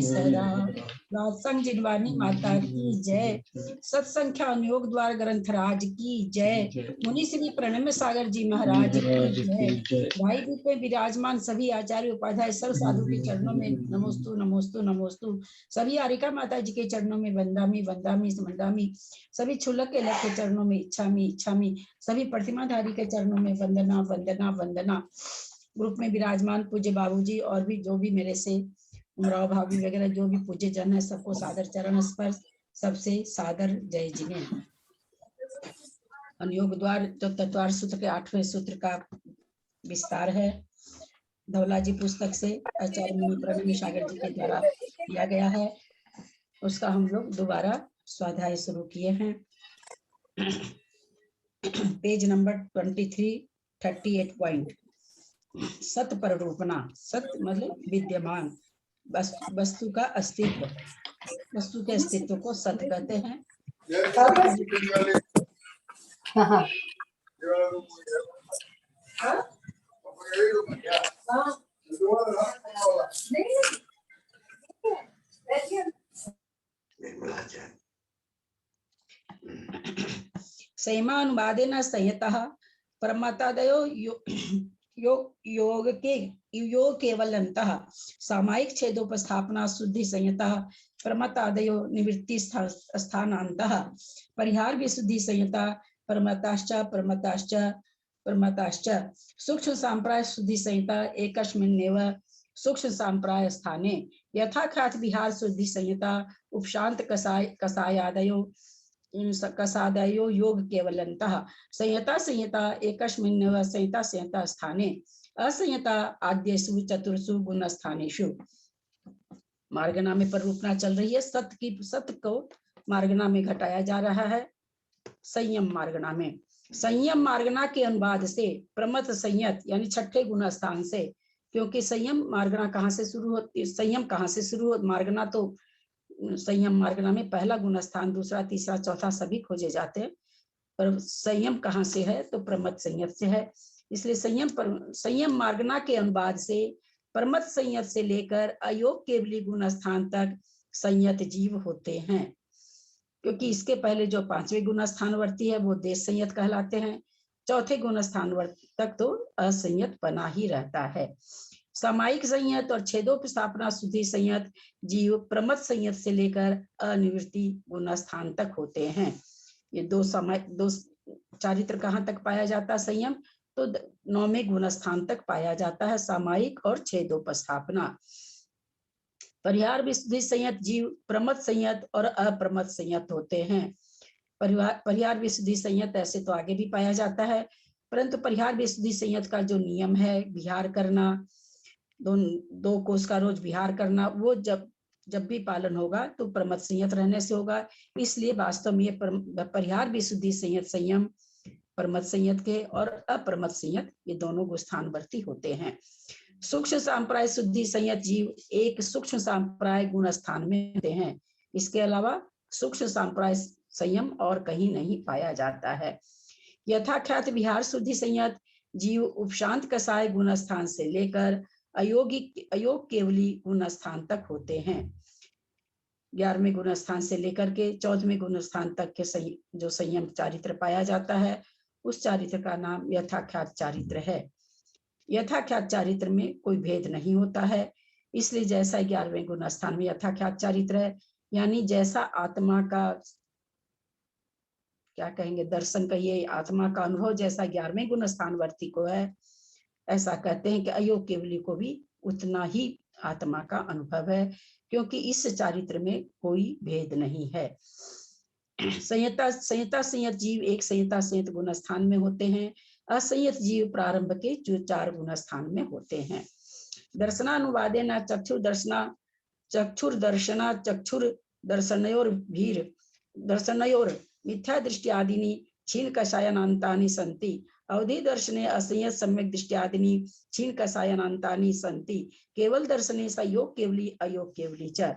राजसंग जिनवानी माता की जय। सत्संख्या अनुयोग द्वार ग्रंथराज की जय। मुनि श्री प्रणम्य सागर जी महाराज की जय। भाई दूत में विराजमान सभी आचार्य उपाध्याय सब साधु के चरणों में नमोस्तु नमोस्तु नमोस्तु। सभी आरिका माता जी के चरणों में वंदामी वंदामी वंदामी। सभी छुलक के लग के चरणों में इच्छामी इच्छामी। सभी प्रतिमाधारी के चरणों में वंदना वंदना वंदना। ग्रुप में विराजमान पूज्य बाबूजी और भी जो भी मेरे से उमराव भाभी वगैरह जो भी पूज्य जन है सबको सादर चरण स्पर्श। सबसे सादर जय जिने। अनुयोग द्वार जो तत्वार सूत्र के 8वें सूत्र का विस्तार है धौला जी पुस्तक से आचार्य मुनि प्रणम्य सागर जी के द्वारा किया गया है। उसका हम लोग दोबारा स्वाध्याय शुरू किए हैं। Page number 23 38 point. सत पर रूपना। सत मतलब विद्यमान वस्तु का अस्तित्व। वस्तु के अस्तित्व को सत कहते हैं। संयमानुवादेन संयतः परमतादयो योग केवलन्तः सामायिक छेदोपस्थापना शुद्धि संयतः परमतादयो निवृत्ति स्थानान्तः परिहार विशुद्धि संयता परमताश्च परमताश्च परमताश्च सूक्ष्म सांप्राय शुद्धि संयता एकस्मिन्नेव सूक्ष्म सांप्राय स्थाने यथाख्यात विहार शुद्धि संयता उपशांत कसायादयो कसादयो योग केवलन्तः संयता संयता एकस्मिन्नेव संयता संयता स्थाने असंयता आद्यसु चतुर्षु गुण स्थानेषु। मार्गना में पर रूपना चल रही है। सत्य को मार्गना में घटाया जा रहा है संयम मार्गना में। संयम मार्गना के अनुवाद से प्रमथ संयत यानी छठे गुण स्थान से, क्योंकि संयम मार्गना कहाँ से शुरू होती, संयम कहाँ से शुरू हो, मार्गना तो संयम मार्गना में पहला गुण स्थान दूसरा तीसरा चौथा सभी खोजे जाते हैं, पर संयम कहाँ से है तो प्रमथ संयत से है। इसलिए संयम मार्गना के अनुवाद से परमत संयत से लेकर अयोग केवली गुण स्थान तक संयत जीव होते हैं, क्योंकि इसके पहले जो 5वें गुण स्थानवर्ती है वो देश संयत कहलाते हैं। चौथे गुण स्थानवर्ती तक तो असंयत बना ही रहता है। सामायिक संयत और छेदोपस्थापना शुद्धि संयत जीव प्रमथ संयत से लेकर अनिवृत्ति गुण स्थान तक होते हैं। ये दो चारित्र कहाँ तक पाया जाता है संयम तो 9वें गुण स्थान तक पाया जाता है, सामायिक और छेदोपस्थापना। परिहार विशुद्धि संयत जीव प्रमथ संयत और अप्रमथ संयत होते हैं। परिहार विशुद्धि संयत ऐसे तो आगे भी पाया जाता है, परंतु परिहार विशुद्धि संयत का जो नियम है विहार करना, दो कोष का रोज विहार करना, वो जब भी पालन होगा तो प्रमथ संयत रहने से होगा। इसलिए वास्तव में परिहार विशुद्धि संयत संयम प्रमथ संयत के और अप्रमथ संयत ये दोनों गुस्थानवर्ती होते हैं। सूक्ष्म सांप्राय शुद्धि संयत जीव एक सूक्ष्म सांप्राय गुण स्थान में होते हैं। इसके अलावा सूक्ष्म सांप्राय संयम और कहीं नहीं पाया जाता है। यथाख्यात विहार शुद्धि संयत जीव उपशांत कसाय गुण स्थान से लेकर अयोग केवली गुण स्थान तक होते हैं। 11वें गुण स्थान से लेकर के 14वें गुण स्थान तक के जो संयम चारित्र पाया जाता है उस चारित्र का नाम यथाख्यात चारित्र है। यथाख्यात चारित्र में कोई भेद नहीं होता है, इसलिए जैसा 11वें गुण स्थान में यथाख्यात चारित्र है, यानी जैसा आत्मा का क्या कहेंगे दर्शन कहिए, आत्मा का अनुभव जैसा 11वें गुण स्थानवर्ती को है, ऐसा कहते हैं कि अयोग केवली को भी उतना ही आत्मा का अनुभव है, क्योंकि इस चारित्र में कोई भेद नहीं है। संयता संयत जीव एक संयता संयत गुण स्थान में होते हैं। असंयत जीव प्रारंभ के जो 4 गुण स्थान में होते हैं। दर्शनानुवादेन चक्षुर दर्शनयोर मिथ्या दृष्टियादिनी क्षीण कषायनान्तानि सन्ति। अवधि दर्शने असंयत सम्यक दृष्टियादिनी क्षीण कषायनान्तानि सन्ति। केवल दर्शने स योग केवली अयोग केवली च।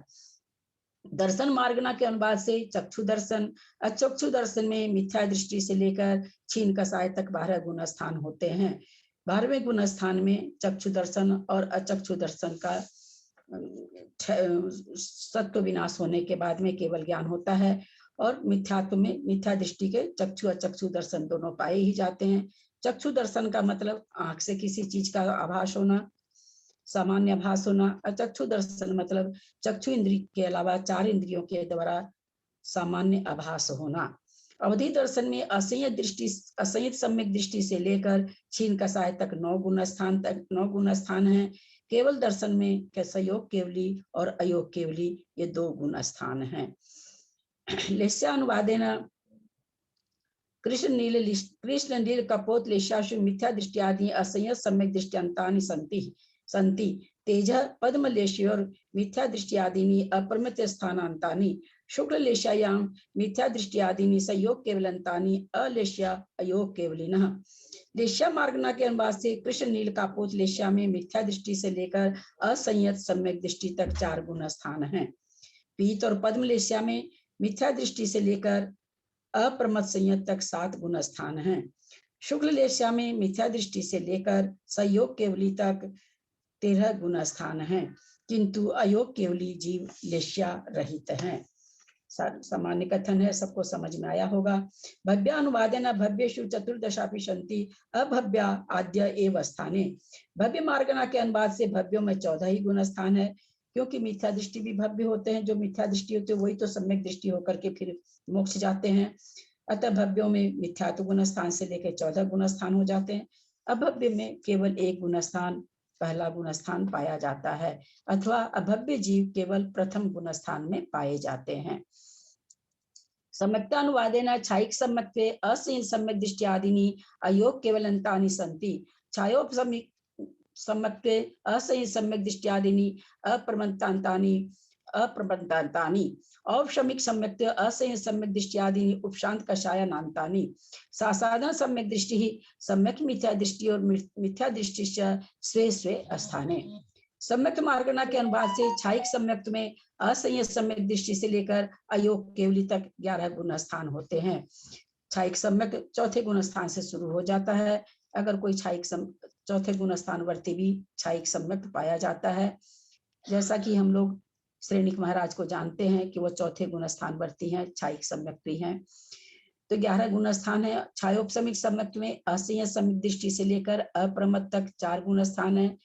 दर्शन मार्गना के अनुवाद से चक्षु दर्शन, अचक्षु दर्शन में मिथ्या दृष्टि से लेकर क्षीण कषाय तक 12 गुण स्थान होते हैं। 12वें गुण स्थान में चक्षु दर्शन और अचक्षु दर्शन का सत्व विनाश होने के बाद में केवल ज्ञान होता है। और मिथ्यात्व में मिथ्या दृष्टि के चक्षु अचक्षु दर्शन दोनों पाए ही जाते हैं। चक्षु दर्शन का मतलब आंख से किसी चीज का आभास होना, सामान्य आभास होना। अचक्षु दर्शन मतलब चक्षु इंद्रिय के अलावा 4 इंद्रियों के द्वारा सामान्य आभास होना। अवधि दर्शन में असंयत सम्यक दृष्टि से लेकर छीन कसाय तक 9 गुण स्थान है। केवल दर्शन में संयोग केवली और अयोग केवली ये 2 गुण स्थान हैं। लेस्यानुवादेन कृष्ण नील कपोत लेशाशु मिथ्या दृष्टियादि असंयत सम्यक दृष्टियंतानि संति तेज पद्म लेशयोर मिथ्या दृष्टियादीनि अपरमित स्थानांतानि शुक्ल लेशायां मिथ्या दृष्टियादीनि संयोग केवलंतानि अलेश्या अयोग केवलिनः। लेश्या मार्गना के अनुवाद से कृष्ण नील कापोत लेश्या में मिथ्या दृष्टि से लेकर असंयत सम्यक दृष्टि तक 4 गुण स्थान हैं। पीत और पद्म लेश्या में मिथ्या दृष्टि से लेकर अप्रमत संयत तक 7 गुण स्थान हैं। शुक्ल लेश्या में मिथ्या दृष्टि से लेकर संयोग केवली तक 13 गुण स्थान हैं, किंतु अयोग केवली जीव लेश्या रहित हैं। सामान्य कथन है, सबको समझ में आया होगा। भव्यानुवादेन भव्येषु चतुर्दशापि सन्ति अभव्या आद्य एव स्थाने। भव्य मार्गना के अनुवाद से भव्यों में 14 ही गुण स्थान है, क्योंकि मिथ्या दृष्टि भी भव्य होते हैं। जो मिथ्या दृष्टि होते हैं वही तो सम्यक दृष्टि होकर के फिर मोक्ष जाते हैं। अतः भव्यों में मिथ्यात्व गुण स्थान से लेकर 14 गुण स्थान हो जाते हैं। अभव्य में केवल 1 गुण स्थान, पहला गुण स्थान पाया जाता है, अथवा अभव्य जीव केवल प्रथम गुण स्थान में पाए जाते हैं। सम्यक्तानुवादेन छायिक सम्यक्त्वे असंयत सम्यक दृष्टियादीनि अयोग केवलंतानि सन्ति। छायोपसमिक सम्यक्त्वे असंयत सम्यक दृष्टियादीनि अप्रबंधान्तानि औपशमिक सम्यक्त्वे असंयत सम्यक दृष्टियादीनि उपशांत कषायानान्तानि। सासाधारण सम्यक दृष्टि सम्यक मिथ्या दृष्टि और मिथ्या दृष्टि स्वे स्वे स्थाने। सम्यक्त मार्गना के अनुवाद से छायिक सम्यक्त में असंयत सम्यक दृष्टि से लेकर अयोग केवली तक 11 गुण स्थान होते हैं। छायिक सम्यक चौथे गुण स्थान से शुरू हो जाता है। अगर कोई छायिक चौथे गुण स्थान वर्ती भी छायिक सम्यक्त पाया जाता है, जैसा कि हम लोग श्रेणिक महाराज को जानते हैं कि वो चौथे गुण स्थान वर्ती हैं, छायिक सम्यक भी हैं। तो 11 गुण स्थान है। छायोपसमिक सम्यक्त में असंयत सम्यक दृष्टि से लेकर अप्रमत तक 4 गुण स्थान है।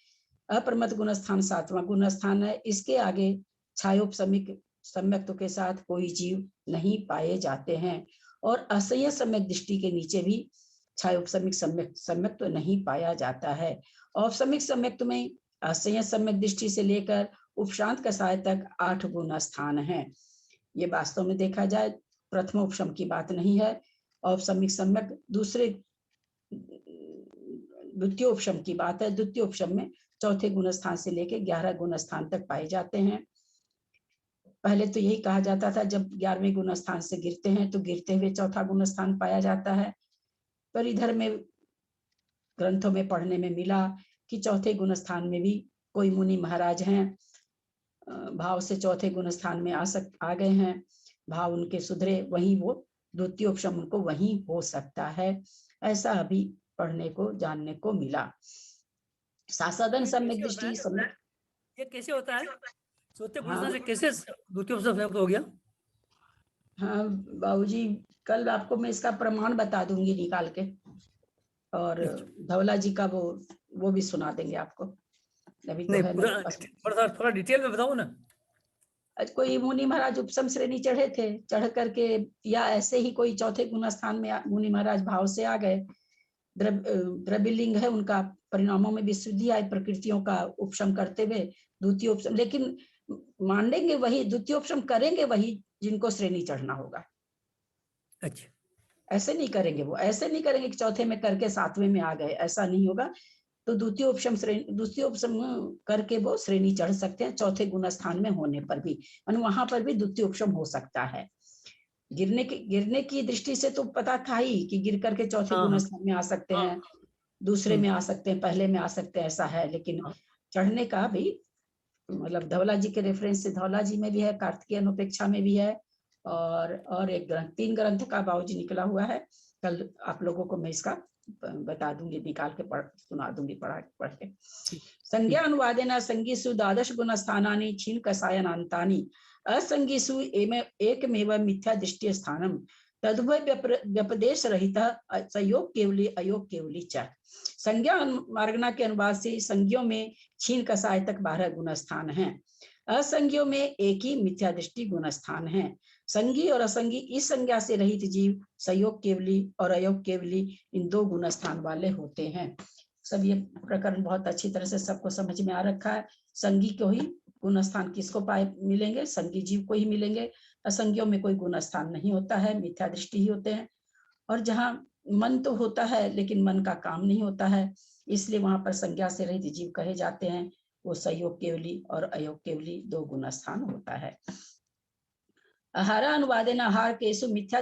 अप्रमत गुण स्थान 7वां गुण स्थान है। इसके आगे छायोपसमिक सम्यक्तों के साथ कोई जीव नहीं पाए जाते हैं, और असंयत सम्यक दृष्टि के नीचे भी छायोपसमिक सम्यक्त नहीं पाया जाता है। औपसमिक सम्यक्त में असंयत सम्यक दृष्टि से लेकर उपशांत कषाय तक 8 गुण स्थान है। ये वास्तव में देखा जाए प्रथम उपशम की बात नहीं है। औपसमिक सम्यक द्वितीय उपशम की बात है। द्वितीय उपशम में चौथे गुण स्थान से लेकर 11 गुण स्थान तक पाए जाते हैं। पहले तो यही कहा जाता था जब 11वें गुण स्थान से गिरते हैं तो गिरते हुए चौथा गुण स्थान पाया जाता है, पर इधर में ग्रंथों में पढ़ने में मिला कि चौथे गुण स्थान में भी कोई मुनि महाराज हैं, भाव से चौथे गुण स्थान में आ गए हैं, भाव उनके सुधरे, वहीं वो द्वितीय उपशम उनको वहीं हो सकता है। ऐसा अभी पढ़ने को जानने को मिला। सासाधन सम्यक दृष्टि ये कैसे होता है? चौथे गुण स्थान से कैसे द्वितीय उपशम समाप्त हो गया? हाँ बाबूजी, कल आपको मैं इसका प्रमाण बता दूंगी निकाल के, और धवला जी का वो भी सुना देंगे आपको। अभी तो है थोड़ा डिटेल में बताओ ना। कोई मुनि महाराज उपशम श्रेणी चढ़े थे, चढ़ करके या ऐसे ही कोई चौथे गुण स्थान में मुनि महाराज भाव से आ गए। द्रव्यलिंग है उनका, परिणामों में विशुद्धि आई, प्रकृतियों का उपशम करते हुए द्वितीय उपशम, लेकिन मानेंगे वही, द्वितीय उपशम करेंगे वही जिनको श्रेणी चढ़ना होगा। अच्छा, ऐसे नहीं करेंगे, वो ऐसे नहीं करेंगे कि चौथे में करके 7वें में आ गए, ऐसा नहीं होगा। तो द्वितीय उपशम करके वो श्रेणी चढ़ सकते हैं, चौथे गुण स्थान में होने पर भी, वहां पर भी द्वितीय उपशम हो सकता है। गिरने की दृष्टि से तो पता था ही कि गिर करके चौथे गुण स्थान में आ सकते हैं, दूसरे में आ सकते हैं, पहले में आ सकते हैं, ऐसा है। लेकिन चढ़ने का भी मतलब धवला जी के रेफरेंस से धवला जी में भी है, कार्तिकीय अनुपेक्षा में भी है, और एक ग्रंथ, 3 ग्रंथ का बाबूजी निकला हुआ है। कल आप लोगों को मैं इसका बता दूंगी, निकाल के सुना दूंगी पढ़ के। ठीक। संज्ञा अनुवादेन संज्ञिषु द्वादश गुण स्थानानि क्षीण कषायनान्तानि असंज्ञिषु एकमेव मिथ्या दृष्टि स्थानम तदुभय व्यपदेश रहित संयोग केवली अयोग केवली च। संज्ञा मार्गना के अनुवाद से संज्ञों में क्षीण कषाय तक 12 गुण स्थान हैं, असंज्ञों में एक ही मिथ्या दृष्टि गुण स्थान है। संगी और असंगी इस संज्ञा से रहित जीव संयोग केवली और अयोग केवली इन 2 गुण स्थान वाले होते हैं। सब ये प्रकरण बहुत अच्छी तरह से सबको समझ में आ रखा है। संगी को ही गुण स्थान किसको पाए मिलेंगे? संगी जीव को ही मिलेंगे। असंज्ञों में कोई गुण स्थान नहीं होता है, मिथ्या दृष्टि ही होते हैं। और जहाँ मन तो होता है लेकिन मन का काम नहीं होता है, इसलिए वहां पर संज्ञा से रहित जीव कहे जाते हैं। वो संयोग केवली और अयोग केवली 2 गुण स्थान होता है। आहार अनुवादेन आहार केसु मिथ्या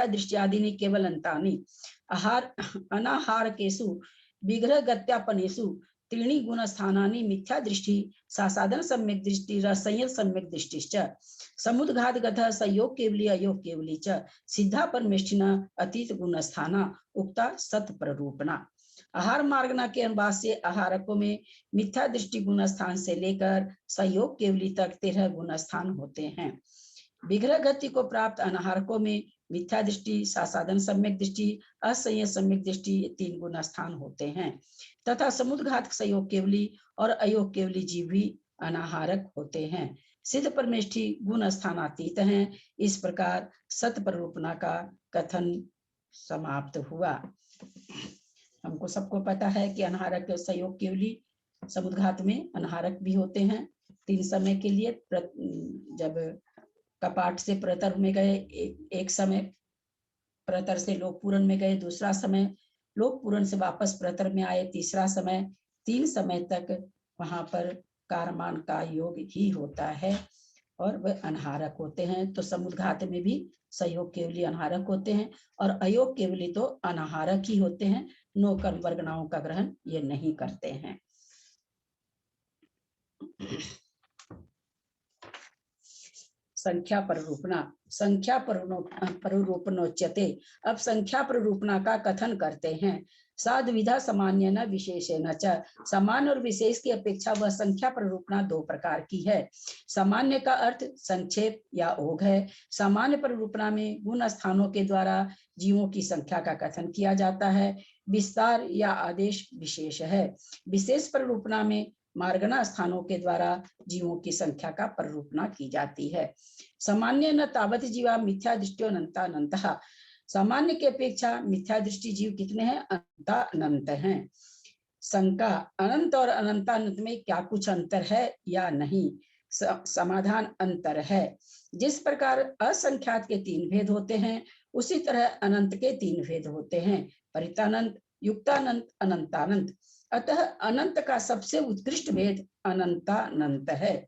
दृष्टियादीनि केवल अंतानि आहार अनाहार केसु विग्रह गत्यापनेसु 3 गुण स्थानानि मिथ्या दृष्टि सासाधन सम्यक दृष्टि रसंयत सम्यक दृष्टिश्च समुद्घात गतः संयोग केवली अयोग केवली च सिद्धा परमेष्ठिना अतीत गुण स्थाना उक्ता सत प्ररूपणा। आहार मार्गना के अनुवाद से आहारकों में मिथ्या दृष्टि गुण स्थान से लेकर संयोग केवली तक 13 गुण स्थान होते हैं। विग्रह गति को प्राप्त अनाहारकों में मिथ्या दृष्टि सासाधन सम्यक दृष्टि असंयत सम्यक दृष्टि 3 गुण स्थान होते हैं तथा समुद्घात संयोग केवली और अयोग केवली जीव भी अनाहारक होते हैं। सिद्ध परमेष्ठी गुण स्थानातीत हैं। इस प्रकार सत प्ररूपणा का कथन समाप्त हुआ। हमको सबको पता है कि अनाहारक संयोग केवली समुद्घात में अनाहारक भी होते हैं 3 समय के लिए। जब कपाट से प्रतर में गए एक समय, प्रतर से लोकपूरन में गए दूसरा समय, लोकपूरन से वापस प्रतर में आए तीसरा समय, 3 समय तक वहां पर कारमान का योग ही होता है और वह अनाहारक होते हैं। तो समुद्घात में भी संयोग केवली अनाहारक होते हैं और अयोग केवली तो अनाहारक ही होते हैं। नो कर्म वर्गनाओं का ग्रहण ये नहीं करते हैं। संख्या प्ररूपणा। संख्या प्ररूपणोच्यते। अब संख्या प्ररूपणा का कथन करते हैं। साद्विधा सामान्य न विशेषेण च। सामान्य और विशेष की अपेक्षा वह संख्या प्ररूपणा 2 प्रकार की है। सामान्य का अर्थ संक्षेप या ओघ है। सामान्य प्ररूपणा में गुण स्थानों के द्वारा जीवों की संख्या का कथन किया जाता है। विस्तार या आदेश विशेष है। विशेष प्ररूपणा में मार्गना स्थानों के द्वारा जीवों की संख्या का प्ररूपणा की जाती है। सामान्य न तावत जीवा मिथ्या दृष्टियोनंतानंत। सामान्य की अपेक्षा मिथ्या दृष्टि जीव कितने हैं? अनंत हैं। शंका, अनंत और अनंतानंत में क्या कुछ अंतर है या नहीं? समाधान, अंतर है। जिस प्रकार असंख्यात के 3 भेद होते हैं उसी तरह अनंत के 3 भेद होते हैं, परितानंत, युक्तानंत, अनंतानंत। अतः अनंत का सबसे उत्कृष्ट भेद अनंतानंत है।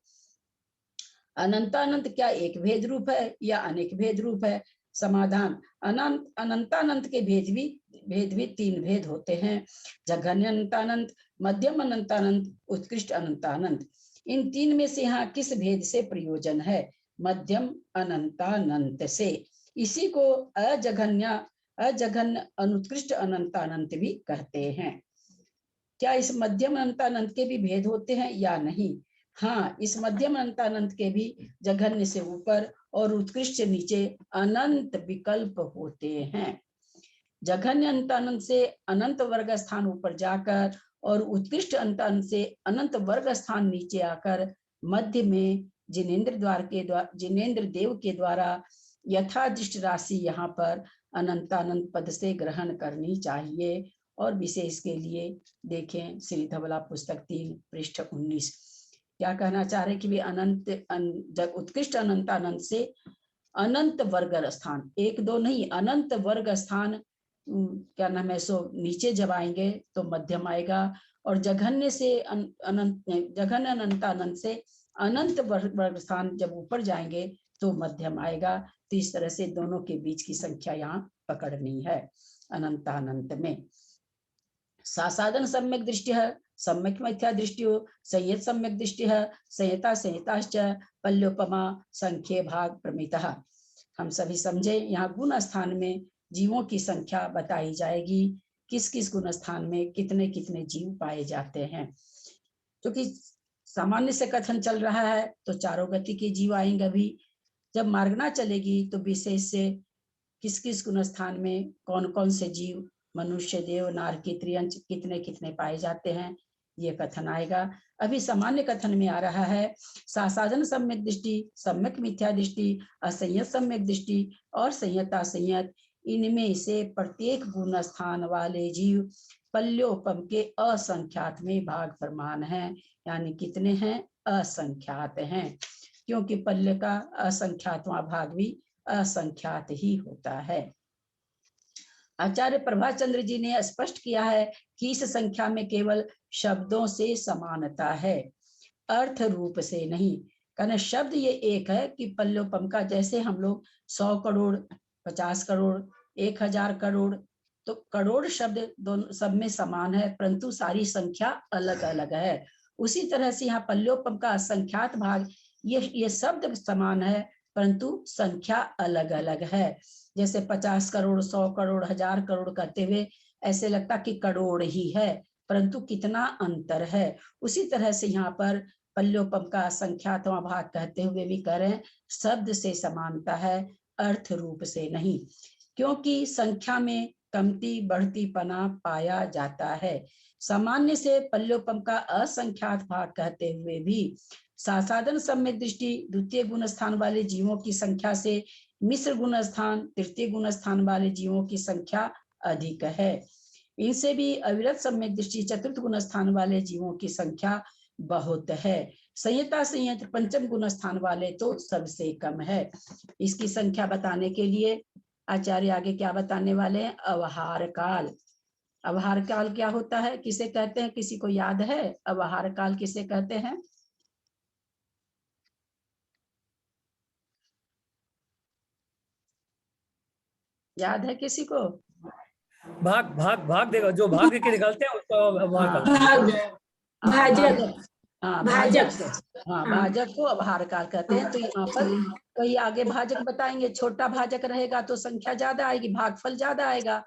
अनंतानंत क्या एक भेद रूप है या अनेक भेद रूप है? समाधान, अनंत अनंतानंत के भेद भी 3 भेद होते हैं, जघन्य अनंतानंत, मध्यम अनंतानंत, उत्कृष्ट अनंतानंत। इन 3 में से यहाँ किस भेद से प्रयोजन है? मध्यम अनंतानंत से। इसी को अजघन्य अनुत्कृष्ट अनंतानंत भी कहते हैं। क्या इस मध्यम अनंतानंत के भी भेद होते हैं या नहीं? हाँ, इस मध्यम अनंतानंत के भी जघन्य से ऊपर और उत्कृष्ट से नीचे अनंत विकल्प होते हैं। जघन्य अनंतानंत से अनंत वर्ग स्थान ऊपर जाकर और उत्कृष्ट अनंतानंत से अनंत वर्ग स्थान नीचे आकर मध्य में जिनेन्द्र देव के द्वारा यथादृष्ट राशि यहाँ पर अनंतानंत पद से ग्रहण करनी चाहिए। और विशेष के लिए देखें श्री धवला पुस्तक 3 पृष्ठ 19। क्या कहना चाह रहे कि भी जब उत्कृष्ट अनंतानंत से अनंत वर्ग स्थान, 1-2 नहीं, अनंत वर्ग स्थान क्या नाम है सो नीचे जब आएंगे तो मध्यम आएगा, और जघन्य अनंतानंत से अनंत वर्ग स्थान जब ऊपर जाएंगे तो मध्यम आएगा। तो इस तरह से दोनों के बीच की संख्या यहाँ पकड़नी है अनंतानंत में। सासाधन सम्यक दृष्टि है, सम्यक मिथ्या दृष्टियो, संयत सम्यक दृष्टि है, संयता संयताश्च, पल्योपमा, संख्ये भाग प्रमितः। हम सभी समझे यहाँ गुण स्थान में जीवों की संख्या बताई जाएगी किस किस गुण स्थान में कितने कितने जीव पाए जाते हैं। क्योंकि सामान्य से कथन चल रहा है तो चारों गति के जीव आएंगे। अभी जब मार्गना चलेगी तो विशेष से किस किस गुण स्थान में कौन कौन से जीव, मनुष्य, देव, नार की त्रियंच कितने कितने पाए जाते हैं, ये कथन आएगा। अभी सामान्य कथन में आ रहा है सासाधन सम्यक दृष्टि, सम्यक मिथ्या दृष्टि, असंयत सम्यक दृष्टि और संयत असंयत, इनमें से प्रत्येक गुण स्थान वाले जीव पल्योपम के असंख्यात में भाग प्रमाण है। यानी कितने हैं? असंख्यात हैं, क्योंकि पल्य का असंख्यातवां भाग भी असंख्यात ही होता है। आचार्य प्रभाचंद्र जी ने स्पष्ट किया है कि इस संख्या में केवल शब्दों से समानता है, अर्थ रूप से नहीं। कारण शब्द ये एक है कि पल्योपम का, जैसे हम लोग 100 करोड़, 50 करोड़, 1000 करोड़, तो करोड़ शब्द दोनों सब में समान है, परंतु सारी संख्या अलग अलग है। उसी तरह से यहाँ पल्योपम का असंख्यात भाग, ये शब्द समान है परंतु संख्या अलग अलग है। जैसे 50 करोड़, 100 करोड़, 1000 करोड़ करते हुए ऐसे लगता कि करोड़ ही है, परंतु कितना अंतर है। उसी तरह से यहाँ पर पल्योपम का असंख्यातवां भाग कहते हुए भी कह रहे हैं शब्द से समानता है, अर्थ रूप से नहीं। क्योंकि संख्या में कमती बढ़ती पना पाया जाता है। सामान्य से पल्योपम का असंख्यात भाग कहते हुए भी सासाधन सम्यक दृष्टि द्वितीय गुण स्थान वाले जीवों की संख्या से मिश्र गुण स्थान, तृतीय गुण स्थान वाले जीवों की संख्या अधिक है। इनसे भी अविरत सम्यक दृष्टि चतुर्थ गुण स्थान वाले जीवों की संख्या बहुत है। संयता संयंत्र पंचम गुण स्थान वाले तो सबसे कम है। इसकी संख्या बताने के लिए आचार्य आगे क्या बताने वाले हैं? अवहार काल। अवहार काल क्या होता है, किसे कहते हैं? किसी को याद है अवहार काल किसे कहते हैं? याद है किसी को? भाग भाग भाग देगा, जो भाग के निकालते हैं उसको अवहार हाँ, काल। भाजक। हाँ, भाजक। हाँ, हाँ। भाजक को अवहार काल कहते हैं। तो यहाँ पर कई आगे भाजक बताएंगे। छोटा भाजक रहेगा तो संख्या ज्यादा आएगी, भागफल ज्यादा आएगा।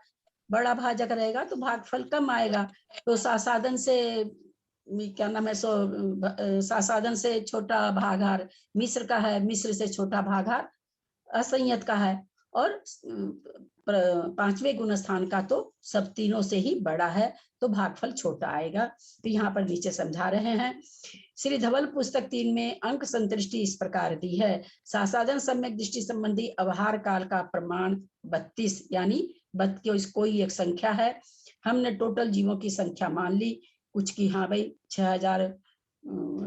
बड़ा भाजक रहेगा तो भागफल कम आएगा। तो सासाधन से क्या नाम है, सासाधन से छोटा भागार मिश्र का है, मिश्र से छोटा भागार असंयत का है, और पांचवें गुण स्थान का तो सब तीनों से ही बड़ा है, तो भागफल छोटा आएगा। तो यहाँ पर नीचे समझा रहे हैं। श्री धवल पुस्तक 3 में अंक संतृष्टि इस प्रकार दी है। सासाधन सम्यक दृष्टि संबंधी अवहार काल का प्रमाण 32, यानी कोई एक संख्या है। हमने टोटल जीवों की संख्या मान ली कुछ की, हाँ भाई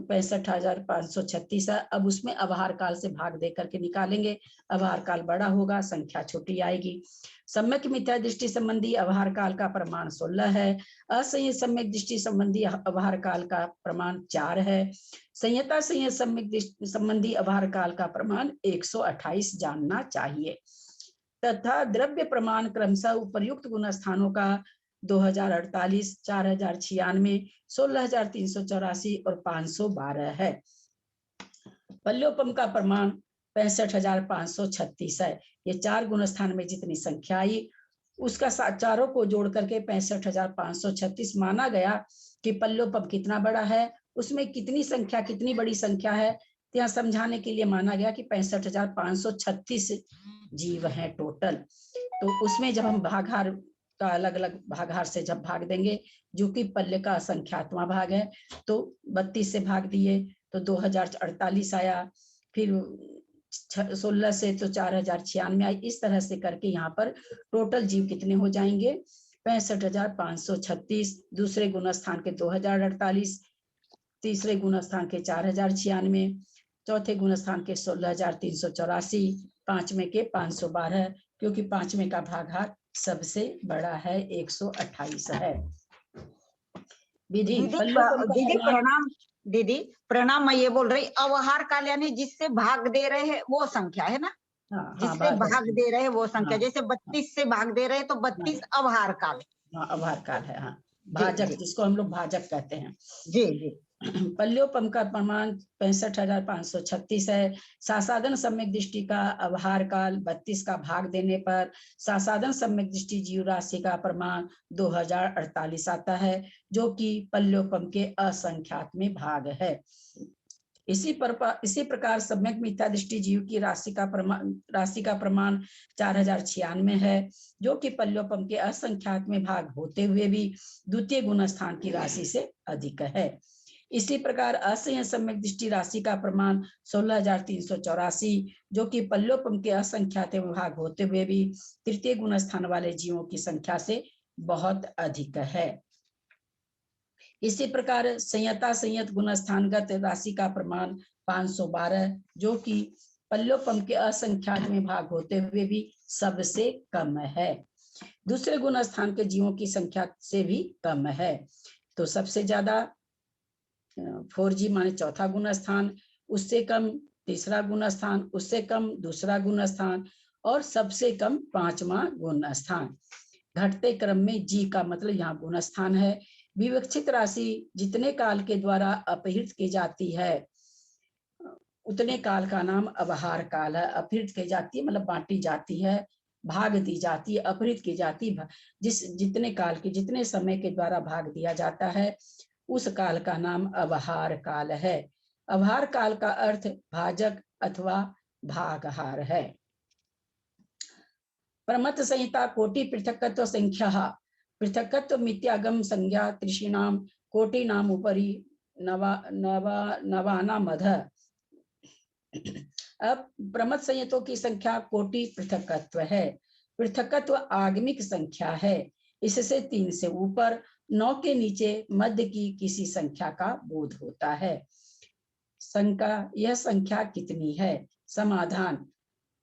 65,536 है। अब उसमें अवहार काल से भाग दे करके निकालेंगे, अवहार काल बड़ा होगा, संख्या छोटी आएगी। सम्यक मिथ्या दृष्टि संबंधी अवहार काल का प्रमाण 16 है। असंयत सम्यक दृष्टि संबंधी अवहार काल का प्रमाण 4 है। संयता संयत सम्यक दृष्टि संबंधी अवहार काल का प्रमाण 128 जानना चाहिए। तथा द्रव्य प्रमाण क्रमशः उपर्युक्त गुण स्थानों का 2048, 4096, 16384 और 512 है। पल्योपम का प्रमाण 65,536 है। ये 4 गुण स्थान में जितनी संख्या आई उसका चारों को जोड़ करके 65,536 माना गया कि पल्योपम कितना बड़ा है, उसमें कितनी संख्या, कितनी बड़ी संख्या है, यहाँ समझाने के लिए माना गया कि 65,536 जीव हैं टोटल। तो उसमें जब हम भागार का अलग अलग भागार से जब भाग देंगे, जो कि पल्य का असंख्यातवां भाग है, तो 32 से भाग दिए तो 2048 आया, फिर 16 से तो 4096 आई। इस तरह से करके यहाँ पर टोटल जीव कितने हो जाएंगे? 65,536, दूसरे गुण स्थान के 2048, तीसरे गुण स्थान के 4096, चौथे गुण स्थान के 16,384, पांचवें के 512, क्योंकि पांचवें का भागार सबसे बड़ा है, 128 है। विधि दीदी प्रणाम। दीदी प्रणाम, मैं ये बोल रही अवहार काल यानी जिससे भाग दे रहे हैं वो संख्या है ना? हाँ, जिससे भाग दे रहे हैं वो संख्या। हाँ, जैसे 32 से भाग दे रहे हैं तो 32 अवहार काल। हाँ, अवहार काल है। हाँ, भाजक जिसको हम लोग भाजक कहते हैं। जी जी। पल्योपम का प्रमाण 65,536 है। सासाधन सम्यक दृष्टि का अवहार काल 32 का भाग देने पर सासाधन सम्यक दृष्टि जीव राशि का प्रमाण 2048 आता है, जो कि पल्योपम के असंख्यात में भाग है। इसी प्रकार सम्यक मिथ्या दृष्टि जीव की राशि का प्रमाण 4096 है, जो कि पल्योपम के असंख्यात में भाग होते हुए भी द्वितीय गुण स्थान की राशि से अधिक है। इसी प्रकार असंयत सम्यक दृष्टि राशि का प्रमाण 16,384, जो कि पल्योपम के असंख्यात में भाग होते हुए भी तृतीय गुण स्थान वाले जीवों की संख्या से बहुत अधिक है। इसी प्रकार संयता संयत गुण स्थानगत राशि का प्रमाण 512, जो कि पल्योपम के असंख्यात में भाग होते हुए भी सबसे कम है। दूसरे गुण स्थान के जीवों की संख्या से भी कम है। तो सबसे ज्यादा 4G माने चौथा गुण स्थान, उससे कम तीसरा गुण स्थान, उससे कम दूसरा गुण स्थान और सबसे कम 5वां गुण स्थान। घटते क्रम में जी का मतलब यहाँ गुण स्थान है। विवक्षित राशि जितने काल के द्वारा अपहृत की जाती है उतने काल का नाम अवहार काल है। अपहृत की जाती है मतलब बांटी जाती है, भाग दी जाती है, अपहृत की जाती है। जितने काल के जितने समय के द्वारा भाग दिया जाता है उस काल का नाम अवहार काल है। अवहार काल का अर्थ भाजक अथवा भागहार है। प्रमथ संहिता कोटि पृथक्त्व संख्या पृथक्त्व मिथ्यागम संज्ञा त्रिषीणाम कोटि नाम उपरि नवाना मध। अब प्रमथ संहितों की संख्या कोटि पृथक्त्व है। पृथक्त्व आगमिक संख्या है। इससे 3 से ऊपर 9 के नीचे मध्य की किसी संख्या का बोध होता है। संख्या यह संख्या कितनी है? समाधान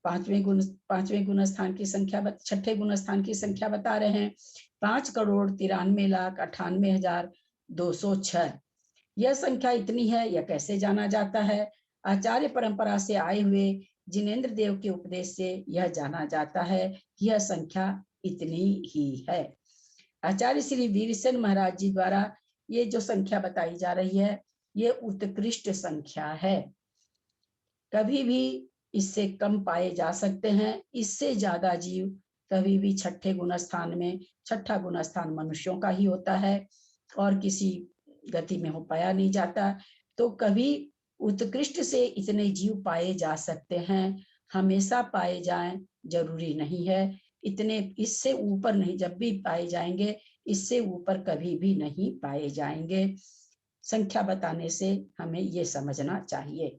5वें गुण स्थान की संख्या 6ठे गुण स्थान की संख्या बता रहे हैं। 5,93,98,206। यह संख्या इतनी है, यह कैसे जाना जाता है? आचार्य परंपरा से आए हुए जिनेन्द्र देव के उपदेश से यह जाना जाता है कि यह संख्या इतनी ही है। आचार्य श्री वीरसेन महाराज जी द्वारा ये जो संख्या बताई जा रही है ये उत्कृष्ट संख्या है। कभी भी इससे कम पाए जा सकते हैं। इससे ज्यादा जीव कभी भी 6ठे गुण स्थान में, 6ठा गुण स्थान मनुष्यों का ही होता है और किसी गति में हो पाया नहीं जाता। तो कभी उत्कृष्ट से इतने जीव पाए जा सकते हैं, हमेशा पाए जाएं जरूरी नहीं है। इतने इससे ऊपर नहीं, जब भी पाए जाएंगे इससे ऊपर कभी भी नहीं पाए जाएंगे। संख्या बताने से हमें ये समझना चाहिए।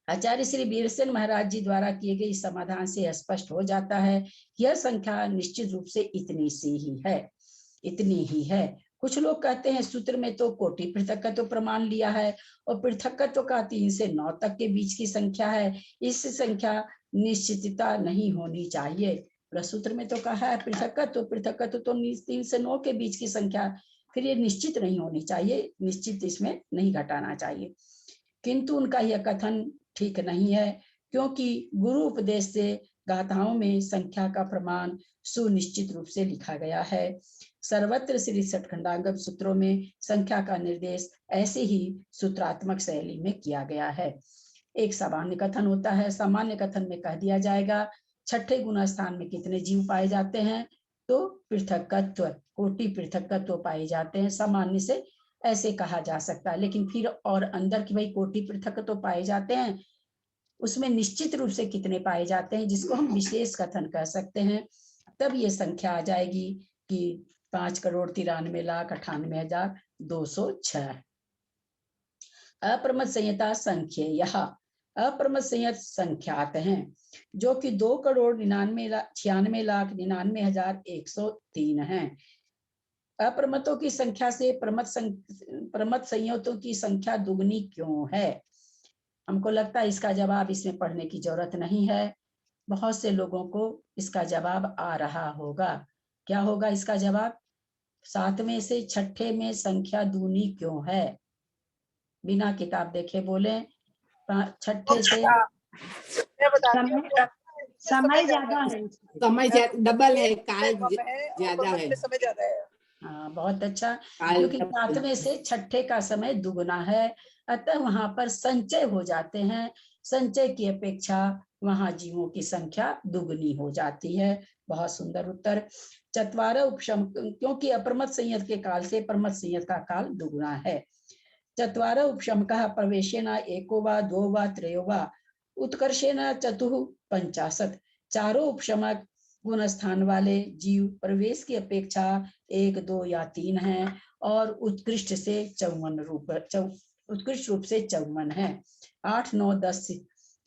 आचार्य श्री वीरसेन महाराज जी द्वारा किए गए इस समाधान से स्पष्ट हो जाता है यह संख्या निश्चित रूप से इतनी सी ही है, इतनी ही है। कुछ लोग कहते हैं सूत्र में तो कोटि पृथक्त्व प्रमाण लिया है और पृथक्त्व का 3 से 9 तक के बीच की संख्या है, इस संख्या निश्चितता नहीं होनी चाहिए। सूत्र में तो कहा है पृथक्त्व तो 3 से 9 के बीच की संख्या, फिर ये निश्चित नहीं होनी चाहिए, निश्चित इसमें नहीं घटाना चाहिए। किंतु उनका यह कथन ठीक नहीं है, क्योंकि गुरु उपदेश से गाथाओं में संख्या का प्रमाण सुनिश्चित रूप से लिखा गया है। सर्वत्र श्री षटखंडागम सूत्रों में संख्या का निर्देश ऐसे ही सूत्रात्मक शैली में किया गया है। एक सामान्य कथन होता है, सामान्य कथन में कह दिया जाएगा 6ठे गुण स्थान में कितने जीव पाए जाते हैं, तो पृथक्त्व कोटि पृथक्त्व पाए जाते हैं। सामान्य से ऐसे कहा जा सकता है, लेकिन फिर और अंदर की भाई कोटि पृथक्त्व पाए जाते हैं, उसमें निश्चित रूप से कितने पाए जाते हैं जिसको हम विशेष कथन कह सकते हैं। तब ये संख्या आ जाएगी कि 5,93,98,206। अप्रमथ संहिता संख्या यह अप्रमथ संयत संख्यात हैं जो कि 2,96,99,99,103 हैं। अप्रमतों की संख्या से प्रमथ संयतों की संख्या दुगनी क्यों है? हमको लगता है इसका जवाब इसमें पढ़ने की जरूरत नहीं है। बहुत से लोगों को इसका जवाब आ रहा होगा। क्या होगा इसका जवाब? 7वें से 6ठे में संख्या दूनी क्यों है? बिना किताब देखे बोले। 6ठे से समय ज्यादा है, समय डबल है, काल ज्यादा है, समय ज्यादा है। हाँ, बहुत अच्छा। काल क्योंकि का 7वें से 6ठे का समय दुगना है, अतः वहां पर संचय हो जाते हैं। संचय की अपेक्षा वहां जीवों की संख्या दुगनी हो जाती है। बहुत सुंदर उत्तर। चत्वार उपशम, क्योंकि अप्रमत संयत के काल से प्रमत संयत का काल दुगुना है। चत्वार उपशमकः प्रवेशेन एको वा दो वा त्रयो वा उत्कर्षेण चतुः पंचाशत। चारों उपशमक गुण स्थान वाले जीव प्रवेश की अपेक्षा 1, 2 या 3 हैं और उत्कृष्ट रूप से 54 है। 8, 9, 10,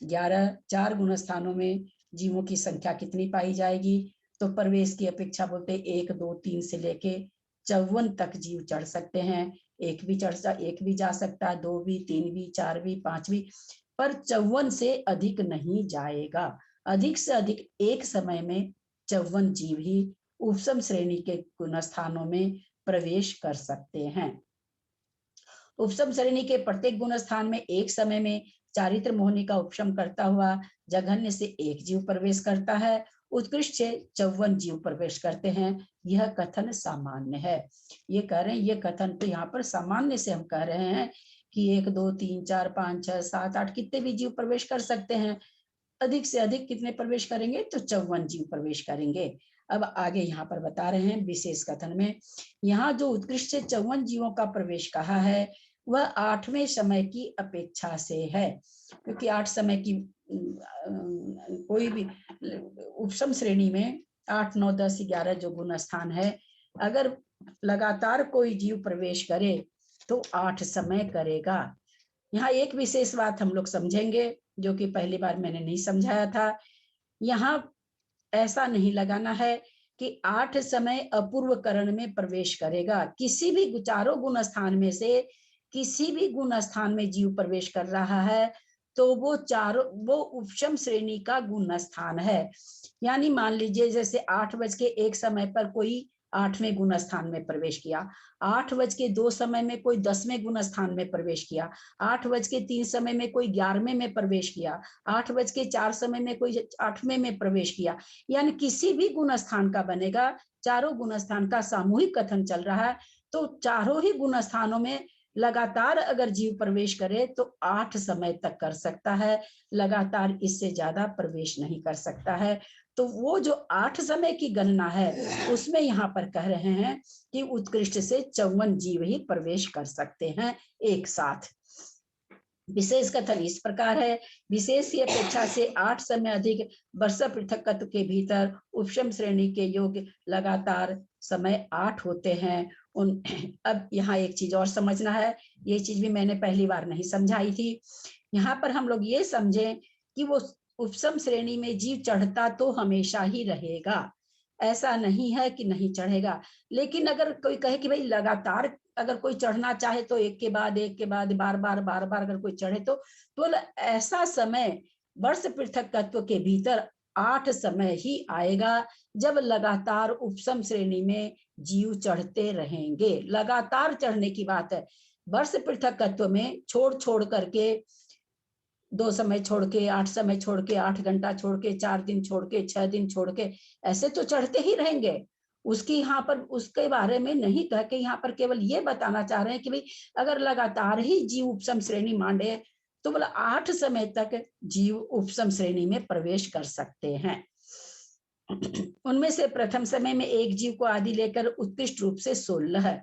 11 चार गुण स्थानों में जीवों की संख्या कितनी पाई जाएगी? तो प्रवेश की अपेक्षा बोलते 1, 2, 3 से लेके 54 तक जीव चढ़ सकते हैं। एक भी जा सकता है, 2 भी, 3 भी, 4 भी, 5 भी, पर 54 से अधिक नहीं जाएगा। अधिक से अधिक एक समय में 54 जीव ही उपसम श्रेणी के गुण स्थानों में प्रवेश कर सकते हैं। उपसम श्रेणी के प्रत्येक गुण स्थान में एक समय में चारित्र मोहनी का उपशम करता हुआ जघन्य से एक जीव प्रवेश करता है, उत्कृष्ट से 54 जीव प्रवेश करते हैं। यह कथन सामान्य है। ये कह रहे हैं, ये कथन तो यहाँ पर सामान्य से हम कह रहे हैं कि 1, 2, 3, 4, 5, 6, 7, 8 कितने भी जीव प्रवेश कर सकते हैं। अधिक से अधिक कितने प्रवेश करेंगे? तो 54 जीव प्रवेश करेंगे। अब आगे यहाँ पर बता रहे हैं विशेष कथन में, यहाँ जो उत्कृष्ट से 54 जीवों का प्रवेश कहा है वह 8वें समय की अपेक्षा से है, क्योंकि 8 समय की कोई भी उपसम श्रेणी में 8, 9, 10, 11 जो गुण स्थान है, अगर लगातार कोई जीव प्रवेश करे तो 8 समय करेगा। यहाँ एक विशेष बात हम लोग समझेंगे जो कि पहली बार मैंने नहीं समझाया था। यहाँ ऐसा नहीं लगाना है कि 8 समय अपूर्व करण में प्रवेश करेगा। किसी भी चारों गुण स्थान में से किसी भी गुण स्थान में जीव प्रवेश कर रहा है तो वो उपशम श्रेणी का गुण स्थान है। यानी मान लीजिए जैसे 8:01 समय पर कोई 8वें गुण स्थान में प्रवेश किया, 8:02 समय में कोई 10वें गुण स्थान में प्रवेश किया, 8:03 समय में कोई 11वें में प्रवेश किया, 8:04 समय में कोई 8वें में प्रवेश किया, यानी किसी भी गुण स्थान का बनेगा। चारों गुण स्थान का सामूहिक कथन चल रहा है, तो चारों ही गुण स्थानों में लगातार अगर जीव प्रवेश करे तो 8 समय तक कर सकता है, लगातार इससे ज्यादा प्रवेश नहीं कर सकता है। तो वो जो 8 समय की गणना है उसमें यहाँ पर कह रहे हैं कि उत्कृष्ट से 54 जीव ही प्रवेश कर सकते हैं एक साथ। विशेष कथन इस प्रकार है, विशेष की अपेक्षा से 8 समय अधिक वर्ष पृथकत्व के भीतर उपशम श्रेणी के योग्य लगातार समय 8 होते हैं। अब यहाँ एक चीज और समझना है, ये चीज भी मैंने पहली बार नहीं समझाई थी। यहाँ पर हम लोग ये समझें कि वो उपसम श्रेणी में जीव चढ़ता तो हमेशा ही रहेगा, ऐसा नहीं है कि नहीं चढ़ेगा। लेकिन अगर कोई कहे कि भाई लगातार अगर कोई चढ़ना चाहे तो एक के बाद बार बार अगर कोई चढ़े तो ऐसा समय वर्ष पृथकत्व के भीतर 8 समय ही आएगा जब लगातार उपसम श्रेणी में जीव चढ़ते रहेंगे। लगातार चढ़ने की बात है। वर्ष पृथकत्व में छोड़ करके 2 समय छोड़ के, 8 समय छोड़ के, 8 घंटा छोड़ के, 4 दिन छोड़ के, 6 दिन छोड़ के, ऐसे तो चढ़ते ही रहेंगे। उसकी यहाँ पर उसके बारे में नहीं कह के यहाँ पर केवल ये बताना चाह रहे हैं कि भाई अगर लगातार ही जीव उपसम श्रेणी मांडे तो बोला 8 समय तक जीव उपसम श्रेणी में प्रवेश कर सकते हैं। उनमें से प्रथम समय में एक जीव को आदि लेकर उत्कृष्ट रूप से 16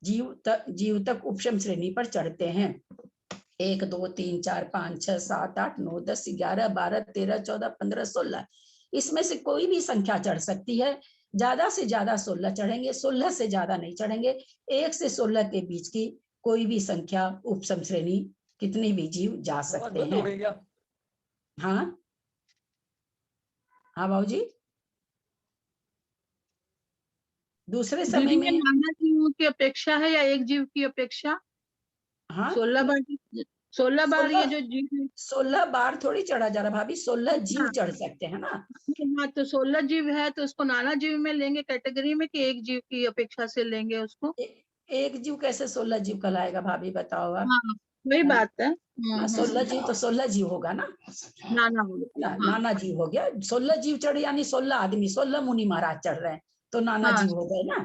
जीव तक उपशम श्रेणी पर चढ़ते हैं। 1, 2, 3, 4, 5, 6, 7, 8, 9, 10, 11, 12, 13, 14, 15, 16 इसमें से कोई भी संख्या चढ़ सकती है। ज्यादा से ज्यादा 16 चढ़ेंगे, 16 से ज्यादा नहीं चढ़ेंगे। 1 से 16 के बीच की कोई भी संख्या उपसम श्रेणी कितनी भी जीव जा सकते हैं। हाँ हाँ बाबूजी, दूसरे समय में नाना जीवों की अपेक्षा है या एक जीव की अपेक्षा? हाँ 16 बार ये जो जीव 16 बार थोड़ी चढ़ा जा रहा भाभी, 16 जीव चढ़ सकते हैं ना। हाँ, तो 16 जीव है तो उसको नाना जीव में लेंगे कैटेगरी में कि एक जीव की अपेक्षा से लेंगे उसको? एक जीव कैसे 16 जीव कहलाएगा भाभी, बताओ आप। हाँ वही बात है। 16 जीव तो 16 जीव होगा ना, नाना हो गया। नाना जीव हो गया। 16 जीव चढ़े यानी 16 आदमी, 16 मुनि महाराज चढ़ रहे हैं तो नाना जीव हो गए ना।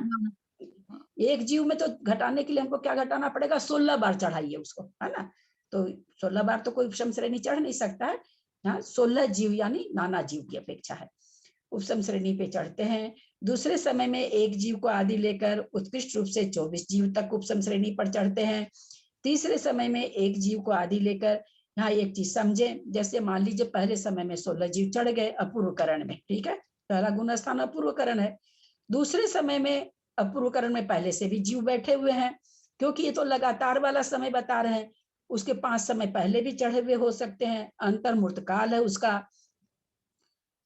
एक जीव में तो घटाने के लिए हमको क्या घटाना पड़ेगा, 16 बार चढ़ाइए उसको, है ना। तो 16 बार तो कोई उपशम श्रेणी चढ़ नहीं सकता है। हाँ, 16 जीव यानी नाना जीव की अपेक्षा है, उपशम श्रेणी पे चढ़ते हैं। दूसरे समय में एक जीव को आदि लेकर उत्कृष्ट रूप से 24 जीव तक उपशम श्रेणी पर चढ़ते हैं। तीसरे समय में एक जीव को आदि लेकर, यहाँ एक चीज समझे, जैसे मान लीजिए पहले समय में 16 जीव चढ़ गए अपूर्वकरण में, ठीक है, पहला गुण स्थान अपूर्वकरण है। दूसरे समय में अपूर्वकरण में पहले से भी जीव बैठे हुए हैं, क्योंकि ये तो लगातार वाला समय बता रहे हैं, उसके 5 समय पहले भी चढ़े हुए हो सकते हैं, अंतर्मूर्त काल है उसका।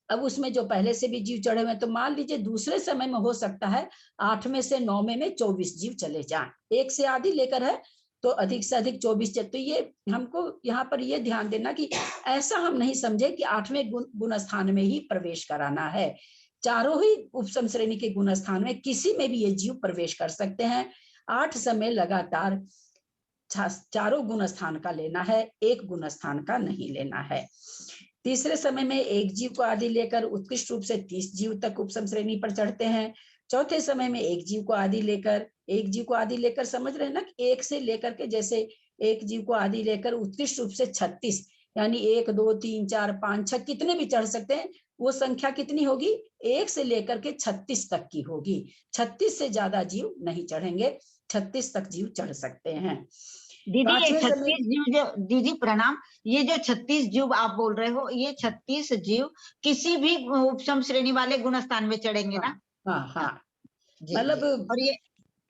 अब उसमें जो पहले से भी जीव चढ़े हुए हैं, तो मान लीजिए दूसरे समय में हो सकता है 8 में से 9 में 24 जीव चले जाएं, एक से आदि लेकर है तो अधिक से अधिक 24। तो ये हमको यहाँ पर ये ध्यान देना कि ऐसा हम नहीं समझे कि 8वें गुण स्थान में ही प्रवेश कराना है। चारों ही उपशम श्रेणी के गुण स्थान में किसी में भी ये जीव प्रवेश कर सकते हैं। 8 समय लगातार चारों गुण स्थान का लेना है, एक गुण स्थान का नहीं लेना है। तीसरे समय में एक जीव को आदि लेकर उत्कृष्ट रूप से 30 जीव तक उपशम श्रेणी पर चढ़ते हैं। चौथे समय में एक जीव को आदि लेकर समझ रहे हैं ना, एक से लेकर के, जैसे एक जीव को आदि लेकर उत्कृष्ट रूप से 36 यानी 1 2 3 4 5 6 कितने भी चढ़ सकते हैं। वो संख्या कितनी होगी, 1 से लेकर के 36 तक की होगी। 36 से ज्यादा जीव नहीं चढ़ेंगे, 36 तक जीव चढ़ सकते हैं। दीदी ये 36 जीव जो, दीदी प्रणाम, ये जो 36 जीव आप बोल रहे हो, ये 36 जीव किसी भी उपशम श्रेणी वाले गुण स्थान में चढ़ेंगे ना? हाँ हाँ, मतलब, और ये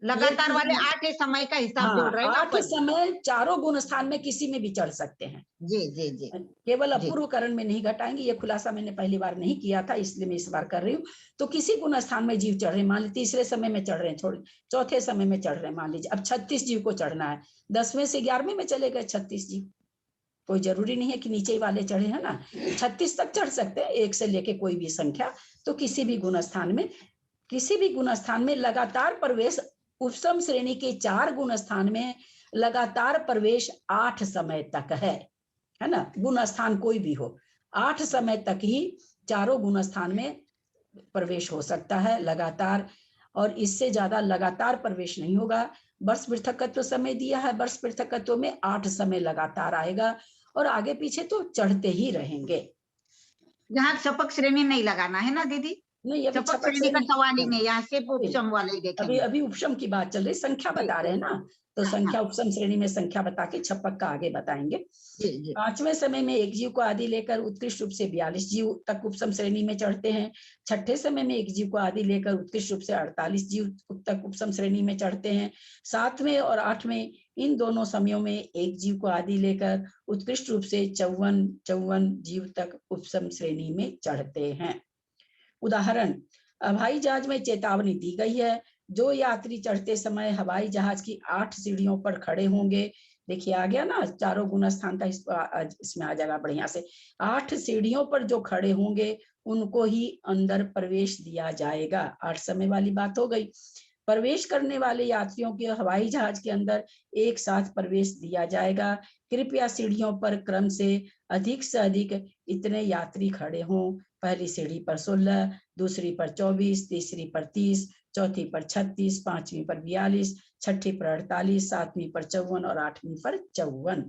लगातार वाले 8 समय का हिसाब जोड़ रहे हैं 8 समय चारों गुण स्थान में किसी में भी चढ़ सकते हैं। जी जी जी, केवल अपूर्वकरण में नहीं घटाएंगे, ये खुलासा मैंने पहली बार नहीं किया था, इसलिए मैं इस बार कर रही हूँ। तो किसी गुण स्थान में जीव चढ़ रहे हैं, मान लीजिए तीसरे समय में चढ़ रहे हैं, छोड़ चौथे समय में चढ़ रहे हैं, मान लीजिए अब 36 जीव को चढ़ना है, 10वें से 11वें में चले गए 36 जीव, कोई जरूरी नहीं है कि नीचे वाले चढ़े, है ना। 36 तक चढ़ सकते हैं, एक से लेके कोई भी संख्या। तो किसी भी गुण स्थान में लगातार प्रवेश, उपशम श्रेणी के 4 गुण स्थान में लगातार प्रवेश 8 समय तक है ना। गुण स्थान कोई भी हो, 8 समय तक ही चारों गुण स्थान में प्रवेश हो सकता है लगातार, और इससे ज्यादा लगातार प्रवेश नहीं होगा। वर्ष पृथकत्व समय दिया है, वर्ष पृथकत्व में 8 समय लगातार आएगा, और आगे पीछे तो चढ़ते ही रहेंगे। यहाँ छपक श्रेणी नहीं लगाना है ना दीदी? नहीं, अभी छपक श्रेणी का सवाल ही नहीं, यहाँ सिर्फ उपशम वाले ही देखेंगे। अभी उपशम की बात चल रही, संख्या बता रहे हैं ना, तो संख्या उपशम श्रेणी में संख्या बता के छपक का आगे बताएंगे। 5वें समय में एक जीव को आदि लेकर उत्कृष्ट रूप से 42 जीव तक उपशम श्रेणी में चढ़ते हैं। 6ठे समय में एक जीव को आदि लेकर उत्कृष्ट रूप से 48 जीव तक उपशम श्रेणी में चढ़ते हैं। 7वें और 8वें इन दोनों समयों में एक जीव को आदि लेकर उत्कृष्ट रूप से 54 जीव तक उपशम श्रेणी में चढ़ते हैं। उदाहरण, हवाई जहाज में चेतावनी दी गई है, जो यात्री चढ़ते समय हवाई जहाज की 8 सीढ़ियों पर खड़े होंगे। देखिए आ गया ना, चारों गुण स्थान का इसमें आ जाएगा बढ़िया से। 8 सीढ़ियों पर जो खड़े होंगे उनको ही अंदर प्रवेश दिया जाएगा। 8 समय वाली बात हो गई। प्रवेश करने वाले यात्रियों के हवाई जहाज के अंदर एक साथ प्रवेश दिया जाएगा। कृपया सीढ़ियों पर क्रम से अधिक इतने यात्री खड़े हों। पहली सीढ़ी पर 16, दूसरी पर 24, तीसरी पर 30, चौथी पर 36, 5वीं पर 42, 6ठी पर 48, 7वीं पर 54 और 8वीं पर 54।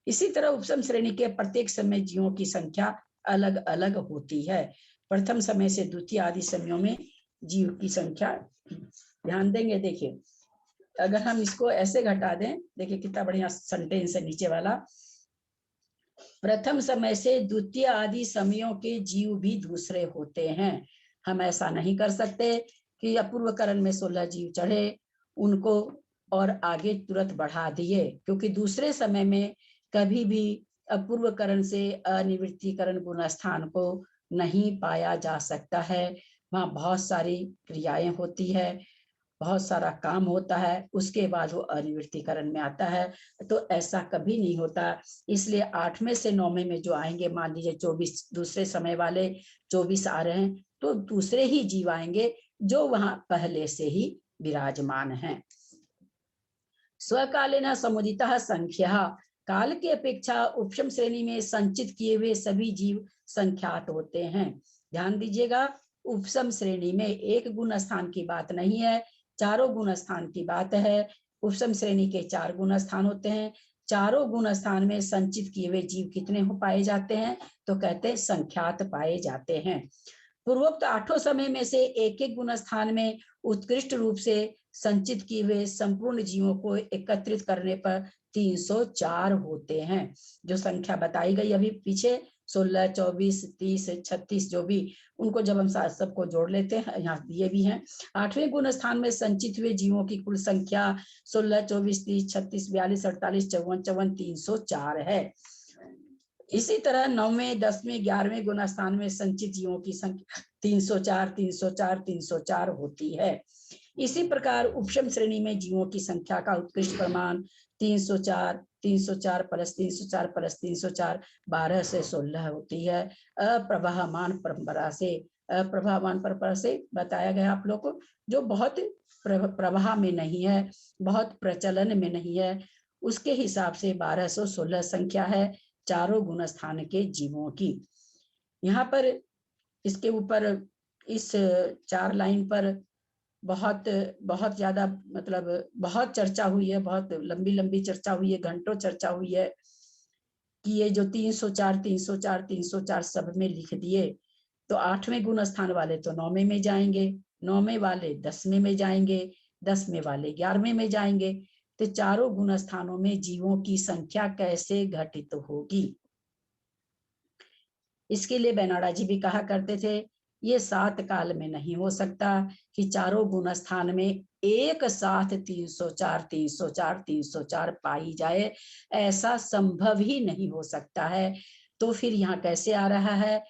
इसी तरह उपशम श्रेणी के प्रत्येक समय जीवों की संख्या अलग अलग होती है। प्रथम समय से द्वितीय आदि समयों में जीव की संख्या ध्यान देंगे। देखिए अगर हम इसको ऐसे घटा दें, देखिए कितना बढ़िया सेंटेंस है नीचे वाला। प्रथम समय से द्वितीय आदि समयों के जीव भी दूसरे होते हैं। हम ऐसा नहीं कर सकते कि अपूर्वकरण में 16 जीव चढ़े उनको और आगे तुरंत बढ़ा दिए, क्योंकि दूसरे समय में कभी भी अपूर्वकरण से अनिवृत्तीकरण गुण स्थान को नहीं पाया जा सकता है। वहाँ बहुत सारी क्रियाएं होती है, बहुत सारा काम होता है, उसके बाद वो अनिवृत्तीकरण में आता है। तो ऐसा कभी नहीं होता। इसलिए 8वें से 9वें में जो आएंगे, मान लीजिए 24 दूसरे समय वाले 24 आ रहे हैं, तो दूसरे ही जीव आएंगे जो वहां पहले से ही विराजमान हैं। स्वकालीन समुदितः संख्या, काल की अपेक्षा उपशम श्रेणी में संचित किए हुए सभी जीव संख्यात होते हैं। ध्यान दीजिएगा, उपशम श्रेणी में एक गुण स्थान की बात नहीं है, चारों गुण स्थान की बात है। उपसम श्रेणी के 4 गुण स्थान होते हैं। चारों गुण स्थान में संचित किए हुए जीव कितने हो पाए जाते हैं? तो कहते हैं संख्यात पाए जाते हैं। पूर्वोक्त 8 समय में से एक एक गुण स्थान में उत्कृष्ट रूप से संचित किए हुए संपूर्ण जीवों को एकत्रित करने पर 304 होते हैं। जो संख्या बताई गई अभी पीछे 16, 24, 30, 36 जो भी, उनको जब हम सबको जोड़ लेते हैं, यहाँ दिए भी हैं। 8वें गुण स्थान में संचित हुए जीवों की कुल संख्या 16, 24, 30, 36, 42, 48, 54, 54, 304 है। इसी तरह 9वें, 10वें, 11वें गुण स्थान में संचित जीवों की संख्या 304, 304, 304 होती है। इसी प्रकार उपशम श्रेणी में जीवों की संख्या का उत्कृष्ट प्रमाण 304, 304 प्लस 304 प्लस 304 12 से 16 होती है। अप्रवाहमान परंपरा से बताया गया आप लोग को, जो बहुत प्रवाह में नहीं है, बहुत प्रचलन में नहीं है, उसके हिसाब से 1216 संख्या है चारों गुण स्थान के जीवों की। यहाँ पर इसके ऊपर इस 4 लाइन पर बहुत बहुत ज्यादा मतलब बहुत चर्चा हुई है, बहुत लंबी लंबी चर्चा हुई है, घंटों चर्चा हुई है कि ये जो 304, 304, 304 सब में लिख दिए तो 8वें गुण स्थान वाले तो 9वें में जाएंगे, 9वें वाले 10वें में जाएंगे, 10वें वाले 11वें में जाएंगे। तो चारों गुण स्थानों में जीवों की संख्या कैसे घटित होगी? इसके लिए बेनाडा जी भी कहा करते थे, ये 7 काल में नहीं हो सकता कि चारों गुण स्थान में एक साथ 304, 304, 304 पाई जाए, ऐसा संभव ही नहीं हो सकता है। तो फिर यहाँ कैसे आ रहा है?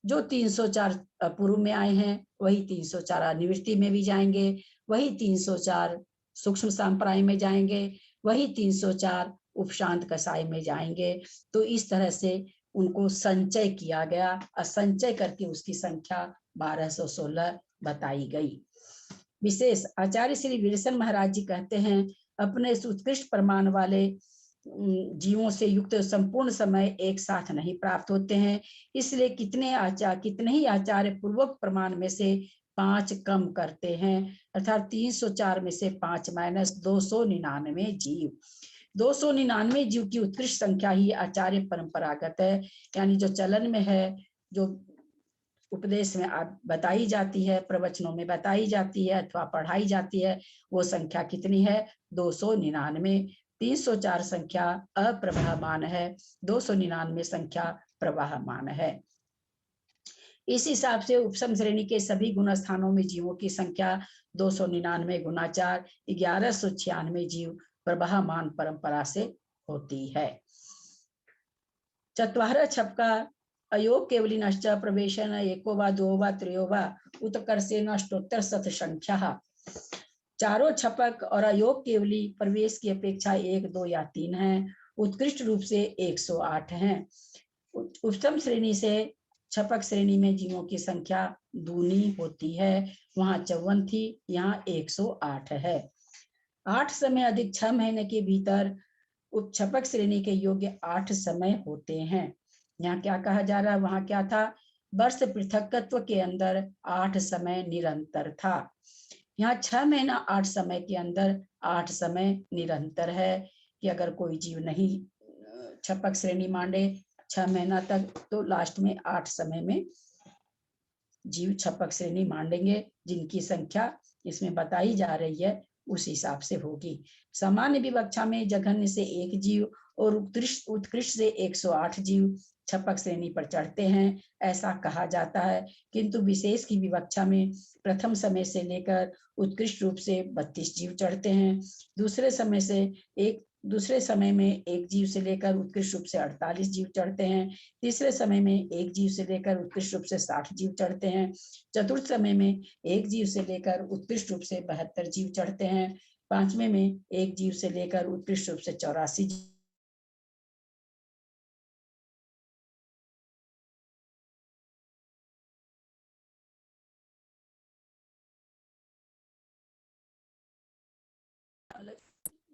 जो 304 पूर्व में आए हैं वही 304 अनिवृत्ति में भी जाएंगे, वही 304 सूक्ष्म संप्राय में जाएंगे, वही 304 उपशांत कसाय में जाएंगे। तो इस तरह से उनको संचय किया गया और संचय करके उसकी संख्या 1216 बताई गई। विशेष आचार्य श्री वीरसन महाराज जी कहते हैं, अपने उत्कृष्ट प्रमाण वाले जीवों से युक्त संपूर्ण समय एक साथ नहीं प्राप्त होते हैं, इसलिए कितने ही आचार्य पूर्वक प्रमाण में से 5 कम करते हैं, अर्थात 304 में से 5 माइनस 299 जीव। 299 जीव की उत्कृष्ट संख्या ही आचार्य परंपरागत है, यानी जो चलन में है, जो उपदेश में बताई जाती है, प्रवचनों में बताई जाती है अथवा पढ़ाई जाती है, वो संख्या कितनी है? 299। 304 संख्या अप्रवाहमान है, 299 संख्या प्रवाहमान है। इस हिसाब से उपसम श्रेणी के सभी गुण स्थानों में जीवों की संख्या 299 गुना 4, 1196 जीव प्रवाहमान परंपरा से होती है। चत्वार छपका अयोग केवलिनश्च प्रवेशन एको वा दो वा त्रयो वा उत्कर्षेण अष्टोत्तर शत संख्या। चारों छपक और अयोग केवली प्रवेश की अपेक्षा 1, 2 या 3 है, उत्कृष्ट रूप से 108 हैं। उपसम श्रेणी से छपक श्रेणी में जीवों की संख्या दूनी होती है, वहां 54 थी, यहाँ 108 है। 8 समय अधिक 6 महीने के भीतर उपछपक श्रेणी के योग्य 8 समय होते हैं। यहाँ क्या कहा जा रहा है? वहां क्या था? वर्ष पृथकत्व के अंदर 8 समय निरंतर था, यहाँ 6 महीना 8 समय के अंदर 8 समय निरंतर है कि अगर कोई जीव नहीं छपक श्रेणी मांडे 6 महीना तक, तो लास्ट में 8 समय में जीव छपक श्रेणी मांडेंगे, जिनकी संख्या इसमें बताई जा रही है उस हिसाब से होगी। सामान्य विवक्षा में जघन्य से 1 जीव और उत्कृष्ट से 108 जीव छपक श्रेणी पर चढ़ते हैं, ऐसा कहा जाता है, किंतु विशेष की विवक्षा में प्रथम समय से लेकर उत्कृष्ट रूप से 32 जीव चढ़ते हैं, दूसरे समय में 1 जीव से लेकर उत्कृष्ट रूप से 48 जीव चढ़ते हैं, तीसरे समय में 1 जीव से लेकर उत्कृष्ट रूप से 60 जीव चढ़ते हैं, चतुर्थ समय में 1 जीव से लेकर उत्कृष्ट रूप से 72 जीव चढ़ते हैं, पांचवें में 1 जीव से लेकर उत्कृष्ट रूप से 84 जीव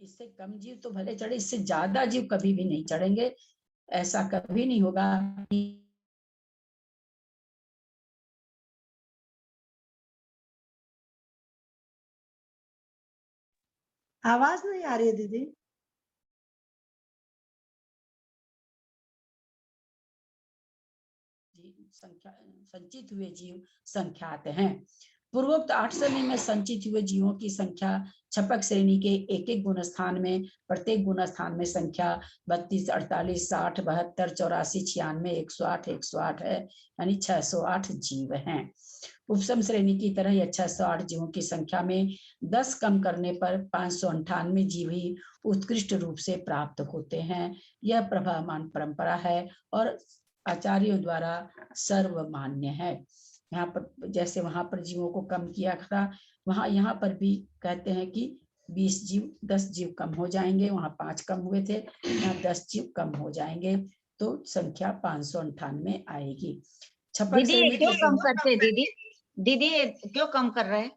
इससे कम जीव तो भले चढ़े, इससे ज्यादा जीव कभी भी नहीं चढ़ेंगे, ऐसा कभी नहीं होगा। आवाज नहीं आ रही है दीदी। संख्या संचित हुए जीव संख्यात हैं। पूर्वोक्त 8 श्रेणी में संचित हुए जीवों की संख्या छपक श्रेणी के एक एक गुण स्थान में, प्रत्येक गुण स्थान में संख्या 32, 48, 60, 72, 84, 96, 108, 108 है, यानी 608 जीव हैं। उपसम श्रेणी की तरह यह 608 जीवों की संख्या में 10 कम करने पर 598 जीव ही उत्कृष्ट रूप से प्राप्त होते हैं। यह प्रभावमान परंपरा है और आचार्यों द्वारा सर्वमान्य है। यहाँ पर जैसे वहां पर जीवों को कम किया था, वहां यहाँ पर भी कहते हैं कि 20 जीव 10 जीव कम हो जाएंगे। वहां 5 कम हुए थे, यहाँ 10 जीव कम हो जाएंगे, तो संख्या 598 आएगी। छपक दीदी ये श्रेणी क्यों की कम करते दीदी? दीदी ये क्यों कम कर रहे हैं?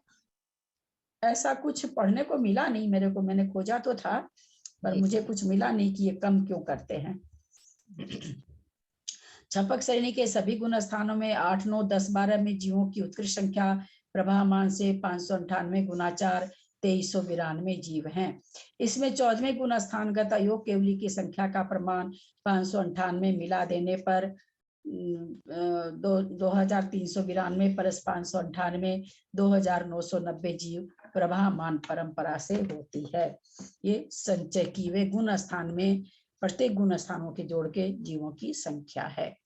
ऐसा कुछ पढ़ने को मिला नहीं मेरे को, मैंने खोजा तो था पर जी। मुझे कुछ मिला नहीं कि ये कम क्यों करते हैं। छपक श्रेणी के सभी गुण स्थानों में 8, 9, 10, 12 में जीवों की उत्कृष्ट संख्या प्रभावमान से 598 गुना 4 2392 जीव हैं। इसमें 14वें गुण स्थानगत अयोग केवली की संख्या का प्रमाण 598 मिला देने पर 2392 परस 598 2990 जीव प्रभावमान परंपरा से होती है। ये संचय की वे गुण स्थान में प्रत्येक गुण स्थानों के जोड़ के जीवों की संख्या है।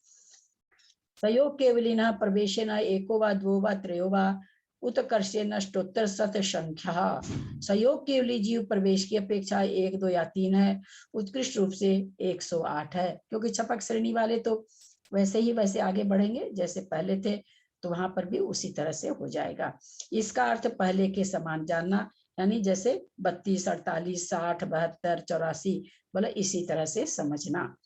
सयोग केवलिन प्रवेशेन एको वा द्वो वा त्रयो वा उत्कर्षेण अष्टोत्तर शत संख्या। सयोग केवली जीव प्रवेश की अपेक्षा 1, 2 या 3 है, उत्कृष्ट रूप से 108 है। क्योंकि छपक श्रेणी वाले तो वैसे ही वैसे आगे बढ़ेंगे जैसे पहले थे, तो वहां पर भी उसी तरह से हो जाएगा। इसका अर्थ पहले के समान जानना, यानी जैसे 32, 48, 60, 72, 84 बोला, इसी तरह से समझना।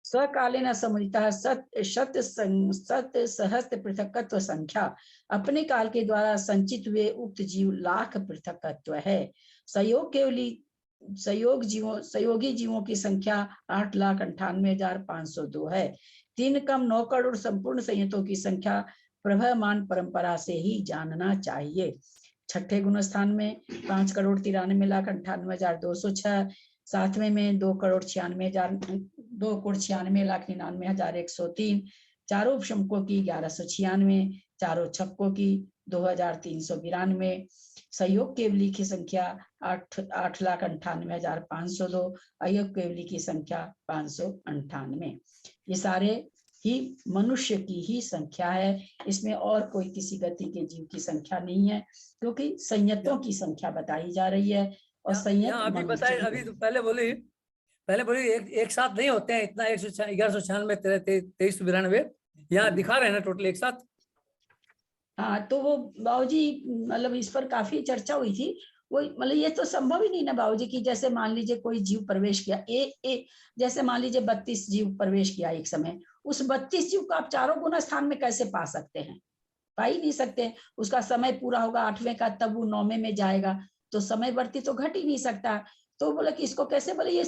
स्वकालीन समझता शत सहस्त्र पृथकत्व संख्या अपने काल के द्वारा संचित हुए उक्त जीव लाख पृथकत्व है। सहयोगी जीवों की संख्या 8,98,502 है। 3 कम 9 करोड़ संपूर्ण संयतों की संख्या प्रभावमान परंपरा से ही जानना चाहिए। छठे गुण स्थान में 5,93,98,206, 7वें में 2,96,99,103, चारों उपशमकों की 1196, चारों छपकों की 2,392, सहयोग केवली की संख्या 8,98,502, अयोग केवली की संख्या 598। ये सारे ही मनुष्य की ही संख्या है, इसमें और कोई किसी गति के जीव की संख्या नहीं है, क्योंकि संयतों की संख्या बताई जा रही है। और संयत अभी बताए, अभी तो पहले बोली एक साथ नहीं होते हैं इतना, 1196, 2392 यहाँ दिखा रहे हैं ना टोटल एक साथ। हाँ, तो वो बाबूजी मतलब इस पर काफी चर्चा हुई थी। वो मतलब ये तो संभव ही नहीं ना बाबूजी कि जैसे मान लीजिए कोई जीव प्रवेश किया, जैसे मान लीजिए 32 जीव प्रवेश किया एक समय, उस 32 जीव को आप चारों गुना स्थान में कैसे पा सकते हैं? पा ही नहीं सकते। उसका समय पूरा होगा 8वें का, तब वो 9वें में जाएगा, तो समय बढ़ती तो घट ही नहीं सकता। तो बोले कि इसको कैसे, बोले ये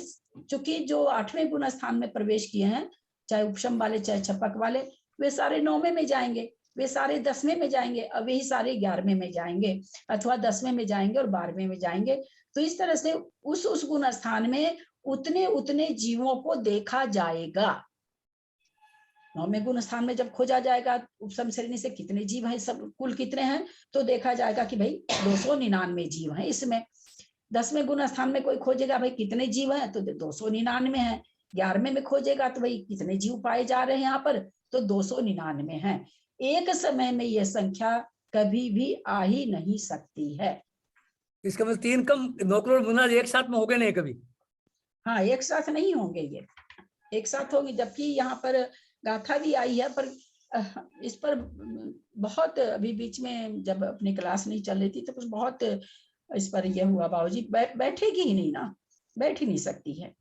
चूंकि जो 8वें गुण स्थान में प्रवेश किए हैं, चाहे उपशम वाले चाहे छपक वाले, वे सारे 9वें में जाएंगे, वे सारे 10वें में जाएंगे, अब यही सारे 11वें में जाएंगे, अथवा 10वें में जाएंगे और 12वें में जाएंगे। तो इस तरह से उस गुण स्थान में उतने जीवों को देखा जाएगा। 9वें गुण स्थान में जब खोजा जाएगा उपसम श्रेणी से कितने जीव हैं, सब कुल कितने हैं, तो देखा जाएगा कि भाई 299 जीव हैं इसमें। 10वें गुण स्थान में कोई खोजेगा भाई कितने जीव हैं, तो 299 है। 11वें में खोजेगा तो भाई कितने जीव पाए जा रहे हैं यहाँ पर, तो 299 है। एक समय में यह संख्या कभी भी आ ही नहीं सकती है। इसका मतलब 3 कम 9 करोड़ गुना एक साथ में हो गए नहीं कभी। हाँ, एक साथ नहीं होंगे, ये एक साथ होंगे, जबकि यहाँ पर गाथा भी आई है, पर इस पर बहुत अभी बीच में जब अपनी क्लास नहीं चल रही थी तो कुछ बहुत इस पर यह हुआ बाबूजी, बैठेगी ही नहीं ना, बैठ ही नहीं सकती है।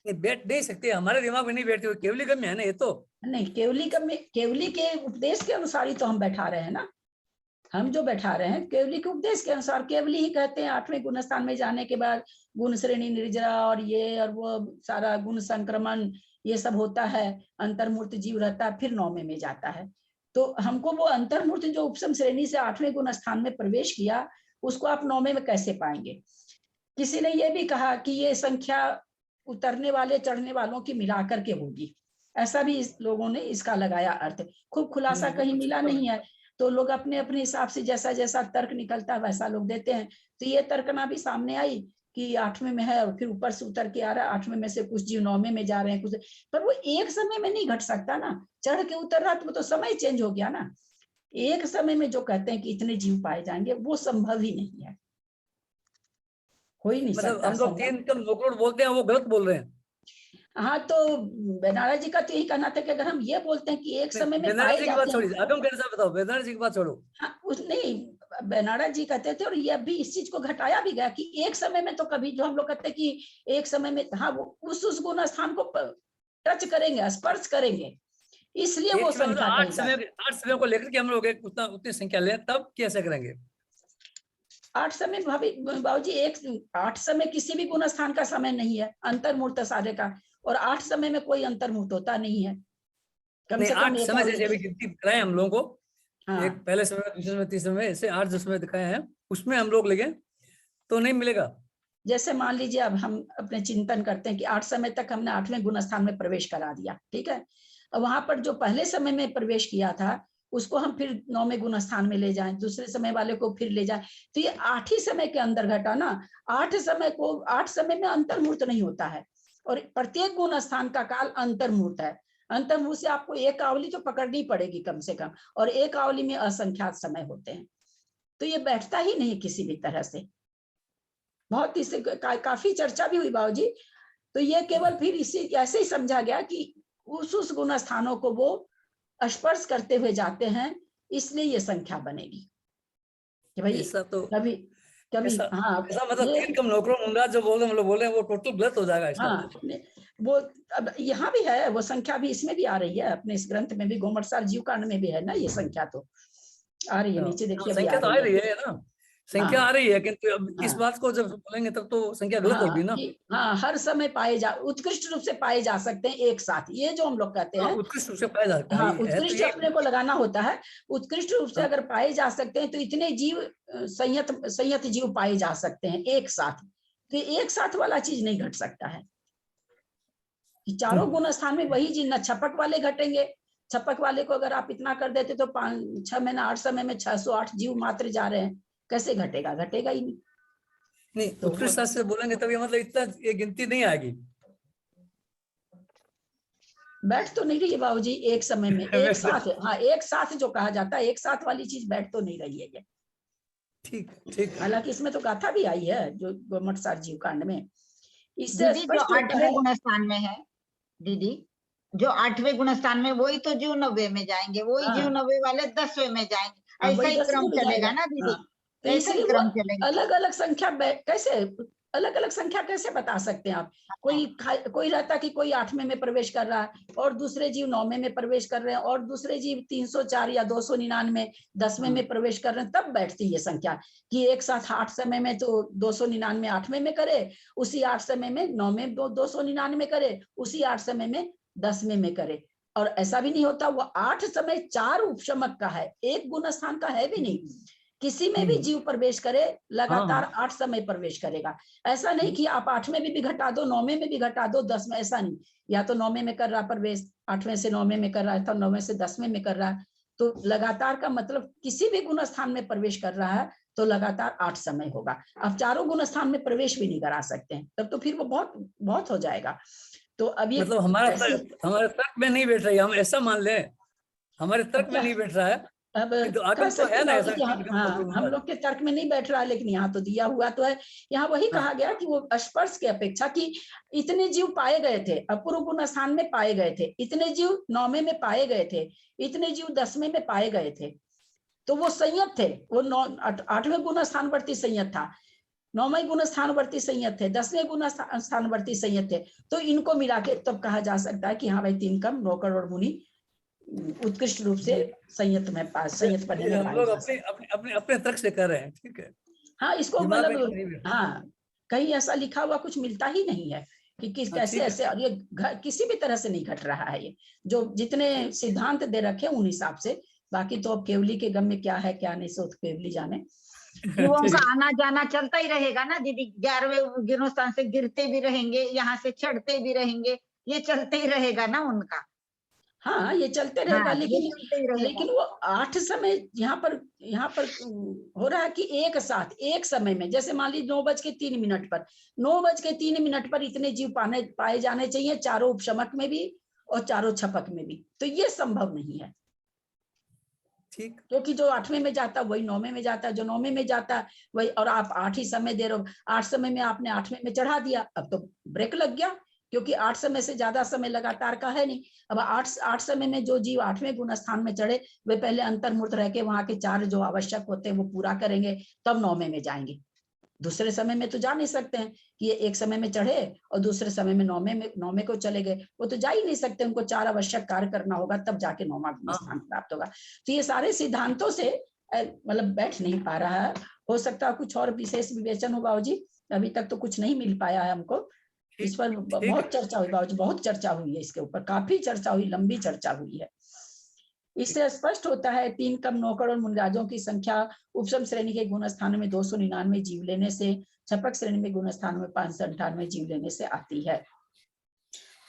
बैठ नहीं सकते, हमारे दिमाग में नहीं बैठती, केवली कम में है ना ये तो। नहीं, केवली के उपदेश के अनुसार ही तो हम बैठा रहे हैं ना, हम जो बैठा रहे हैं केवली के उपदेश के अनुसार। केवली ही कहते हैं 8वें गुण स्थान में जाने के बाद गुण श्रेणी निर्जरा और ये और वो सारा गुण संक्रमण ये सब होता है, अंतर्मूर्त जीव रहता है, फिर 9वें में जाता है। तो हमको वो अंतर्मूर्त जो उपसम श्रेणी से 8वें गुण स्थान में प्रवेश किया, उसको आप 9वें में कैसे पाएंगे? किसी ने ये भी कहा कि ये संख्या उतरने वाले चढ़ने वालों की मिलाकर के होगी, ऐसा भी लोगों ने इसका लगाया अर्थ। खूब खुलासा कहीं मिला नहीं है, तो लोग अपने अपने हिसाब से जैसा जैसा तर्क निकलता है वैसा लोग देते हैं। तो ये तर्कना भी सामने आई कि 8वें में है और फिर ऊपर से उतर के आ रहा है, 8वें में से कुछ जीव 9वें में जा रहे हैं, कुछ, पर वो एक समय में नहीं घट सकता ना, चढ़ के उतर रहा तो समय चेंज हो गया ना। एक समय में जो कहते हैं कि इतने जीव पाए जाएंगे, वो संभव ही नहीं है, हो ही नहीं मतलब सकता हम लोग संभव। 3 कम नोकरोड बोलते हैं, वो गलत बोल रहे हैं। हाँ, तो बेनारा जी का तो यही कहना था कि अगर हम ये बोलते हैं कि एक समय में बेनारस पाए जी की बात जाते छोड़िए, हैं, आगम कैसे बताओ, बेनारस जी की बात छोड़ो। हाँ, उस नहीं, बेनारा जी कहते थे, और ये भी इस चीज को घटाया भी गया कि एक समय में तो कभी, जो हम लोग कहते हैं कि एक समय में, हाँ, वो उस गुण स्थान को टच करेंगे, स्पर्श करेंगे, इसलिए वो एक समय मतलब संख्या 8 कही समय, जाती। 8 समय को लेकर के हम लोग एक उतना उतनी संख्या लें, तब कैसे करेंगे? 8 समय भाभी बाबूजी, एक 8 समय किसी भी गुण स्थान का समय नहीं है, अंतर्मूर्त सारे का, और 8 समय में कोई अंतर्मूर्त होता नहीं है, कम नहीं, से कम 8 एक समय और। जैसे अभी गिनती कराए हम लोगों को, हाँ, एक पहले समय, दूसरे समय, तीसरे समय, ऐसे 8 जो समय दिखाए हैं, उसमें हम लोग लगे तो नहीं मिलेगा। जैसे मान लीजिए अब हम अपने चिंतन करते हैं कि 8 समय तक हमने 8वें गुण स्थान में प्रवेश करा दिया, ठीक है, और वहां पर जो पहले समय में प्रवेश किया था उसको हम फिर 9वें गुण स्थान में ले जाएं, दूसरे समय वाले को फिर ले जाएं, तो ये 8 ही समय के अंदर घटा ना। 8 समय में अंतर्मूर्त नहीं होता है, और प्रत्येक गुण स्थान का काल अंतर्मूर्त है। अंतर्मूर्त से आपको एक आवली तो पकड़नी पड़ेगी कम से कम, और एक आवली में असंख्यात समय होते हैं, तो ये बैठता ही नहीं किसी भी तरह से। बहुत इससे काफी चर्चा भी हुई बाबूजी, तो ये केवल फिर इसी ऐसे ही समझा गया कि उस गुण स्थानों को वो स्पर्श करते हुए जाते हैं, इसलिए ये संख्या बनेगी कि भाई ऐसा तो, कभी कभी, ऐसा हाँ ऐसा मतलब ये, 3 कम नौकरों मुंडा जो बोल रहे हम लोग बोल रहे हैं, वो टोटल गलत हो जाएगा इसका हाँ तो। वो अब यहाँ भी है, वो संख्या भी इसमें भी आ रही है, अपने इस ग्रंथ में भी, गोमटसार जीव कांड में भी है ना, ये संख्या तो आ रही है, नीचे देखिए अभी आ संख्या तो आ रही है। रही है ना, संख्या आ हाँ, रही है, किंतु अब इस हाँ, बात को जब बोलेंगे तब तो संख्या गलत हाँ होगी ना। कि हाँ, हर समय उत्कृष्ट रूप से पाए जा सकते हैं एक साथ, ये जो हम लोग कहते हाँ, हैं। उत्कृष्ट रूप से पाया जाता है, हाँ, है तो उत्कृष्ट ये। अपने को लगाना होता है, उत्कृष्ट रूप से हाँ, अगर पाए जा सकते हैं तो इतने जीव संयत जीव पाए जा सकते हैं एक साथ, तो एक साथ वाला चीज नहीं घट सकता है कि चारों गुण स्थान में वही चीज, न छपक वाले घटेंगे। छपक वाले को अगर आप इतना कर देते तो 5-6 महीना 8 समय में 608 जीव मात्र जा रहे हैं, कैसे घटेगा? घटेगा ही नहीं। नहीं, तो उत्कृष्ट शास्त्र से बोलेंगे तब ये मतलब इतना ये गिनती नहीं आएगी। बैठ तो नहीं रही है बाबूजी एक समय में एक साथ, हाँ एक साथ जो कहा जाता है, एक साथ वाली चीज बैठ तो नहीं रही है ये। ठीक, ठीक। हालांकि इसमें तो गाथा भी आई है जो गोमटसार जीव कांड में, इससे दीदी जो स्पष्ट होता 8वें है। गुण स्थान में है, दीदी जो 8वें गुण स्थान में, वही तो जीव 90 में जाएंगे, वही जीव हाँ, 90 वाले 10वें में जाएंगे, हाँ, ऐसा वही ही 10 क्रम में चलेगा जाएगा। ना हाँ, दीदी, तो ऐसा ही इसलिए वो क्रम चलेगा। अलग अलग संख्या कैसे, अलग अलग संख्या कैसे बता सकते हैं आप? कोई रहता कि कोई 8वें में प्रवेश कर रहा है और दूसरे जीव 9वें में प्रवेश कर रहे हैं, और दूसरे जीव 304 या 299 10वें में प्रवेश कर रहे हैं, तब बैठती है संख्या कि एक साथ 8 समय में तो 299 8वें में करे, उसी 8 समय में 9वें 299 करे, उसी 8 समय में 10वें में करे। और ऐसा भी नहीं होता, वो 8 समय 4 उपशमक का है, एक गुण स्थान का है भी नहीं। किसी में भी जीव प्रवेश करे लगातार 8 समय प्रवेश करेगा। ऐसा नहीं कि आप 8वें में भी घटा दो, 9वें में भी घटा दो, 10 में, ऐसा नहीं। या तो 9वें में कर रहा प्रवेश, 8वें से 9वें में कर रहा है, तो 9वें से 10वें में कर रहा है, तो लगातार का मतलब किसी भी गुण स्थान में प्रवेश कर रहा है तो लगातार 8 समय होगा। आप चारों गुण स्थान में प्रवेश भी नहीं करा सकते हैं, तब तो फिर वो बहुत बहुत हो जाएगा। तो अब ये मतलब हमारे तर्क में नहीं बैठ रही, हम ऐसा मान लें, हमारे तर्क में नहीं बैठ रहा है, अब किंतु कह आगम तो सकते है हैं ना बाबूजी ऐसा। कि हाँ, हम लोग के तर्क में नहीं बैठ रहा है, लेकिन यहाँ तो दिया हुआ तो है। यहाँ वही कहा गया कि वो स्पर्श की अपेक्षा कि इतने जीव पाए गए थे, अपूर्व गुण स्थान में पाए गए थे, इतने जीव 9वें में पाए गए थे, इतने जीव 10वें में पाए गए थे, तो वो संयत थे, वो 8वें गुण स्थानवर्ती संयत था, 9वें गुण स्थानवर्ती संयत थे, 10वें गुण स्थानवर्ती संयत थे, तो इनको मिला के तब कहा जा सकता है कि हाँ भाई 3 कम नौकर और मुनि उत्कृष्ट रूप से संयत पढ़ने में हम पाए लोग जा अपने सकते। अपने अपने अपने तर्क से कर रहे हैं, ठीक है, हाँ, इसको दिमाग में नहीं मतलब बैठ हाँ, कहीं ऐसा लिखा हुआ कुछ मिलता ही नहीं है कि रहा। कैसे ठीक ऐसे, है, और ये किसी भी तरह से नहीं घट रहा है, ये जो जितने सिद्धांत दे रखे उन हिसाब से। बाकी तो अब केवली के गम में क्या है क्या नहीं, सो केवली जाने। जीवों का आना जाना चलता ही रहेगा ना दीदी। 11वें गिनो स्थान से गिरते भी रहेंगे, यहाँ से चढ़ते भी रहेंगे, ये चलते ही रहेगा ना उनका। हाँ, ये चलते रहेगा, हाँ, ये लेकिन चलते ही रहेगा। लेकिन वो 8 समय यहाँ पर हो रहा है कि एक साथ एक समय में, जैसे मान लीजिए 9:03 पर 9:03 पर इतने जीव पाए जाने चाहिए, चारों उपशमक में भी और चारों छपक में भी। तो ये संभव नहीं है, ठीक। क्योंकि जो 8वें में जाता है वही 9वें में जाता है, जो 9वें में जाता है वही, और आप 8 ही समय दे रहे हो। 8 समय में आपने 8वें में चढ़ा दिया, अब तो ब्रेक लग गया, क्योंकि 8 समय से ज्यादा समय लगातार का है नहीं। अब 8 समय में जो जीव 8वें गुण स्थान में चढ़े, वे पहले अंतर्मुक्त रह के वहां के 4 जो आवश्यक होते हैं वो पूरा करेंगे, तब 9वें में जाएंगे। दूसरे समय में तो जा नहीं सकते हैं कि ये एक समय में चढ़े और दूसरे समय में 9वें को चले गए, वो तो जा ही नहीं सकते, उनको 4 आवश्यक कार्य करना होगा, तब जाके 9वां गुण स्थान प्राप्त होगा। तो ये सारे सिद्धांतों से मतलब बैठ नहीं पा रहा है। हो सकता है कुछ और विशेष विवेचन हो बाबूजी, अभी तक तो कुछ नहीं मिल पाया है हमको। इस पर बहुत चर्चा हुई बाबूजी, बहुत चर्चा हुई है इसके ऊपर, काफी चर्चा हुई, लंबी चर्चा हुई है। इससे स्पष्ट होता है 3 कम नौकर और मुनिराजों की संख्या उपसम श्रेणी के गुण स्थान में 299 जीव लेने से, छपक श्रेणी में गुण स्थान में 598 जीव लेने से आती है।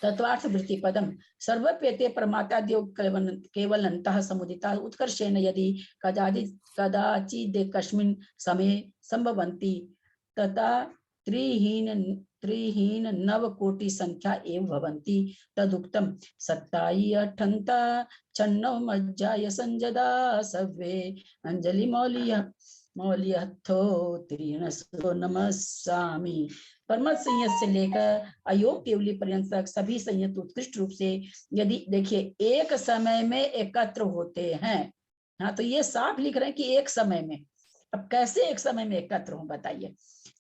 तत्वार्थ वृत्ति पदम सर्वप्यते परमाता देव केवल अंतः समुदिता उत्कर्षेण यदि कदाचिद कस्मिन् समय संभवन्ति तथा त्रिहीन नव कोटि संख्या एव भवन्ति तदुक्तम सत्ताई अठंता छन्नव मज्जाय संजदा सव्वे अंजलि मौलियथो त्रिणसो नमस्सामि। परमत संयत से लेकर अयोग केवली पर्यंत तक सभी संयत उत्कृष्ट रूप से यदि देखिए एक समय में एकत्र होते हैं। हाँ, तो ये साफ लिख रहे हैं कि एक समय में। अब कैसे एक समय में एकत्र हो बताइए।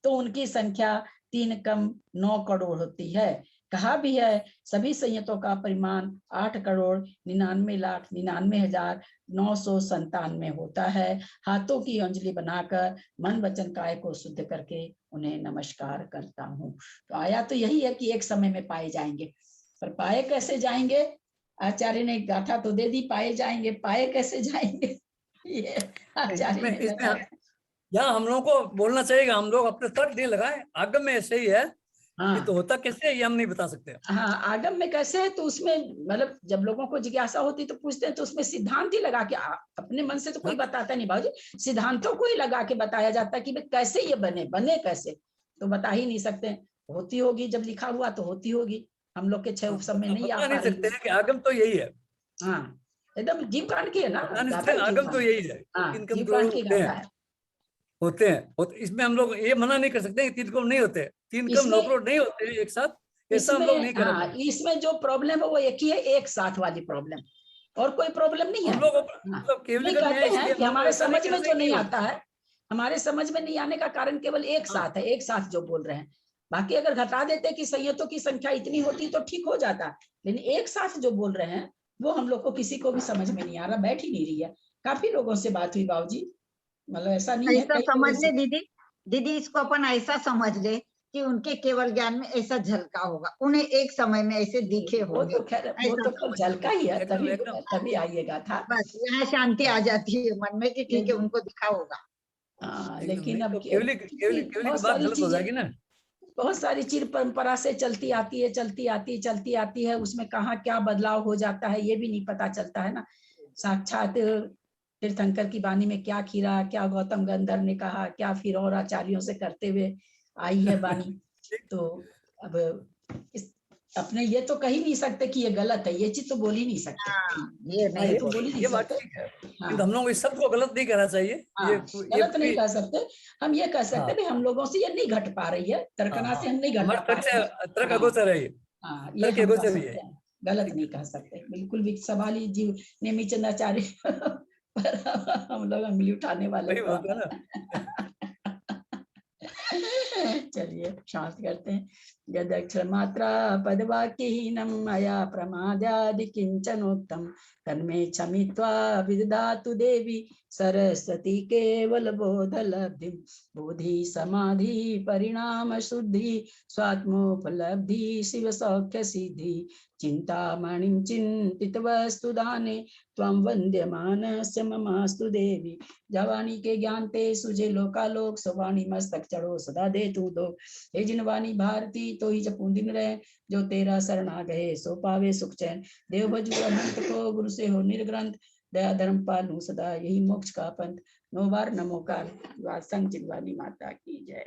तो उनकी संख्या 3 कम 9 करोड़ होती है। कहा भी है सभी संयतों का परिमाण 8,99,99,997 होता है। हाथों की अंजलि बनाकर मन वचन काय को शुद्ध करके उन्हें नमस्कार करता हूँ। तो आया तो यही है कि एक समय में पाए जाएंगे, पर पाए कैसे जाएंगे? आचार्य ने गाथा तो दे दी, पाए जाएंगे, पाए कैसे जाएंगे ये आचार्य ने बताया। यहाँ हम लोगों को बोलना चाहिए, हम लोग अपने तर्क नहीं लगाए, आगम में ऐसे ही है। हाँ, ये तो होता कैसे ये हम नहीं बता सकते। हाँ, आगम में कैसे है तो उसमें मतलब जब लोगों को जिज्ञासा होती तो पूछते हैं, तो उसमें सिद्धांत ही लगा के अपने मन से तो कोई बताता नहीं बाबूजी, सिद्धांतों को ही लगा के बताया जाता है कि भाई कैसे ये बने कैसे, तो बता ही नहीं सकते। होती होगी, जब लिखा हुआ तो होती होगी, हम लोग के 6 उपसम में नहीं आ बता पा नहीं रही सकते है। कि आगम तो यही है। हाँ, एकदम जीव कांड की है ना बता नहीं गाथा, सकते, आगम तो यही है। हाँ, 3 कम जीव करोड़ कांड की गाथा है। होते हैं और इसमें हम लोग ये मना नहीं कर सकते कि 3 कम नहीं होते, 3 कम 9 करोड़ नहीं होते एक साथ, ऐसा हम लोग नहीं कर हाँ, इसमें जो प्रॉब्लम है वो एक ही है, एक साथ वाली प्रॉब्लम, और कोई प्रॉब्लम नहीं है। हम लोग हाँ, केवल नहीं में है, कहते हैं इसलिए कि हम हमारे ऐसा समझ नहीं में कहते जो नहीं कि आता है, हमारे समझ में नहीं आने का कारण केवल एक साथ है, एक साथ जो बोल रहे हैं। बाकी अगर घटा देते कि संयतों की संख्या इतनी होती तो ठीक हो जाता, लेकिन एक साथ जो बोल रहे हैं वो हम लोग को किसी को भी समझ में नहीं आ रहा, बैठ ही नहीं रही है। काफी लोगों से बात हुई बाबूजी, मतलब ऐसा नहीं है, ऐसा कई समझ लोगों ले से। दीदी इसको अपन ऐसा समझ ले कि उनके केवल ज्ञान में ऐसा झलका होगा, उन्हें एक समय में ऐसे दिखे वो होंगे, तो खैर, वो ऐसा तो खैर समझ झलका लो। ही है, एकदम तभी एकदम तभी आइएगा था। बस यहाँ शांति आ जाती है मन में कि ठीक है, उनको दिखा होगा। हाँ, एकदम लेकिन नहीं अब तो केवली केवली केवली की बहुत बात सारी गलत हो चीजें, जाएगी ना। बहुत सारी चीज परंपरा से चलती आती है, चलती आती है, उसमें कहाँ क्या बदलाव हो जाता है ये भी नहीं पता चलता है ना। साक्षात तीर्थंकर की वाणी में क्या खीरा, क्या गौतम गंधर्व ने कहा, क्या फिर और आचार्यों से करते हुए आई है वाणी। तो अब इस अपने ये तो कह ही नहीं सकते कि ये गलत है, ये चीज तो बोल ही नहीं सकते, हाँ, ये हाँ, नहीं तो बोल ही नहीं ये बात सकते। ठीक है, हाँ, लेकिन हम लोग इस सब को गलत नहीं कहना चाहिए। हाँ, ये गलत नहीं कह सकते, हम ये कह सकते हाँ, भाई हम लोगों से ये नहीं घट पा रही है, तर्कना हाँ, से हम नहीं घटा हमारे पा तर्क रहे से हैं। तर्क हाँ, अगोचर है ये, हाँ, ये तर्क हम कह अगोचर ही सकते है। हैं, गलत नहीं कह सकते, बिल्कुल भी सवाल ही जीव नेमिचंद आचार्य पर हम लोग अंगुली उठाने वाले वही तो बात है ना। चलिए शांत करते हैं। यदक्षर मात्रा पदवाक्यहीनम मया प्रमादादि किंचनोक्तम तन्मे क्षमित्वा विदधातु देवी सरस्वती केवल बोध लब्धि बोधि समाधि परिणाम शुद्धि स्वात्मोपलब्धि शिव सौख्य सिद्धि चिंतामणिं चिंतित वस्तु दाने त्वं वंद्यमानस्य ममास्तु देवी। जवानी के ज्ञान ते सुझे लोकालोक, सवाणी मस्तक चढ़ो सदा दे तू दो। हे जिनवानी भारती तो ही जपूं दिन रहे, जो तेरा शरणा गए सो पावे सुख चैन। देव भजु अनंत को गुरु से हो निर्ग्रंथ, दया धर्म पालू सदा यही मोक्ष का पंथ। 9 बार नमोकार। संग जिनवानी माता की जय।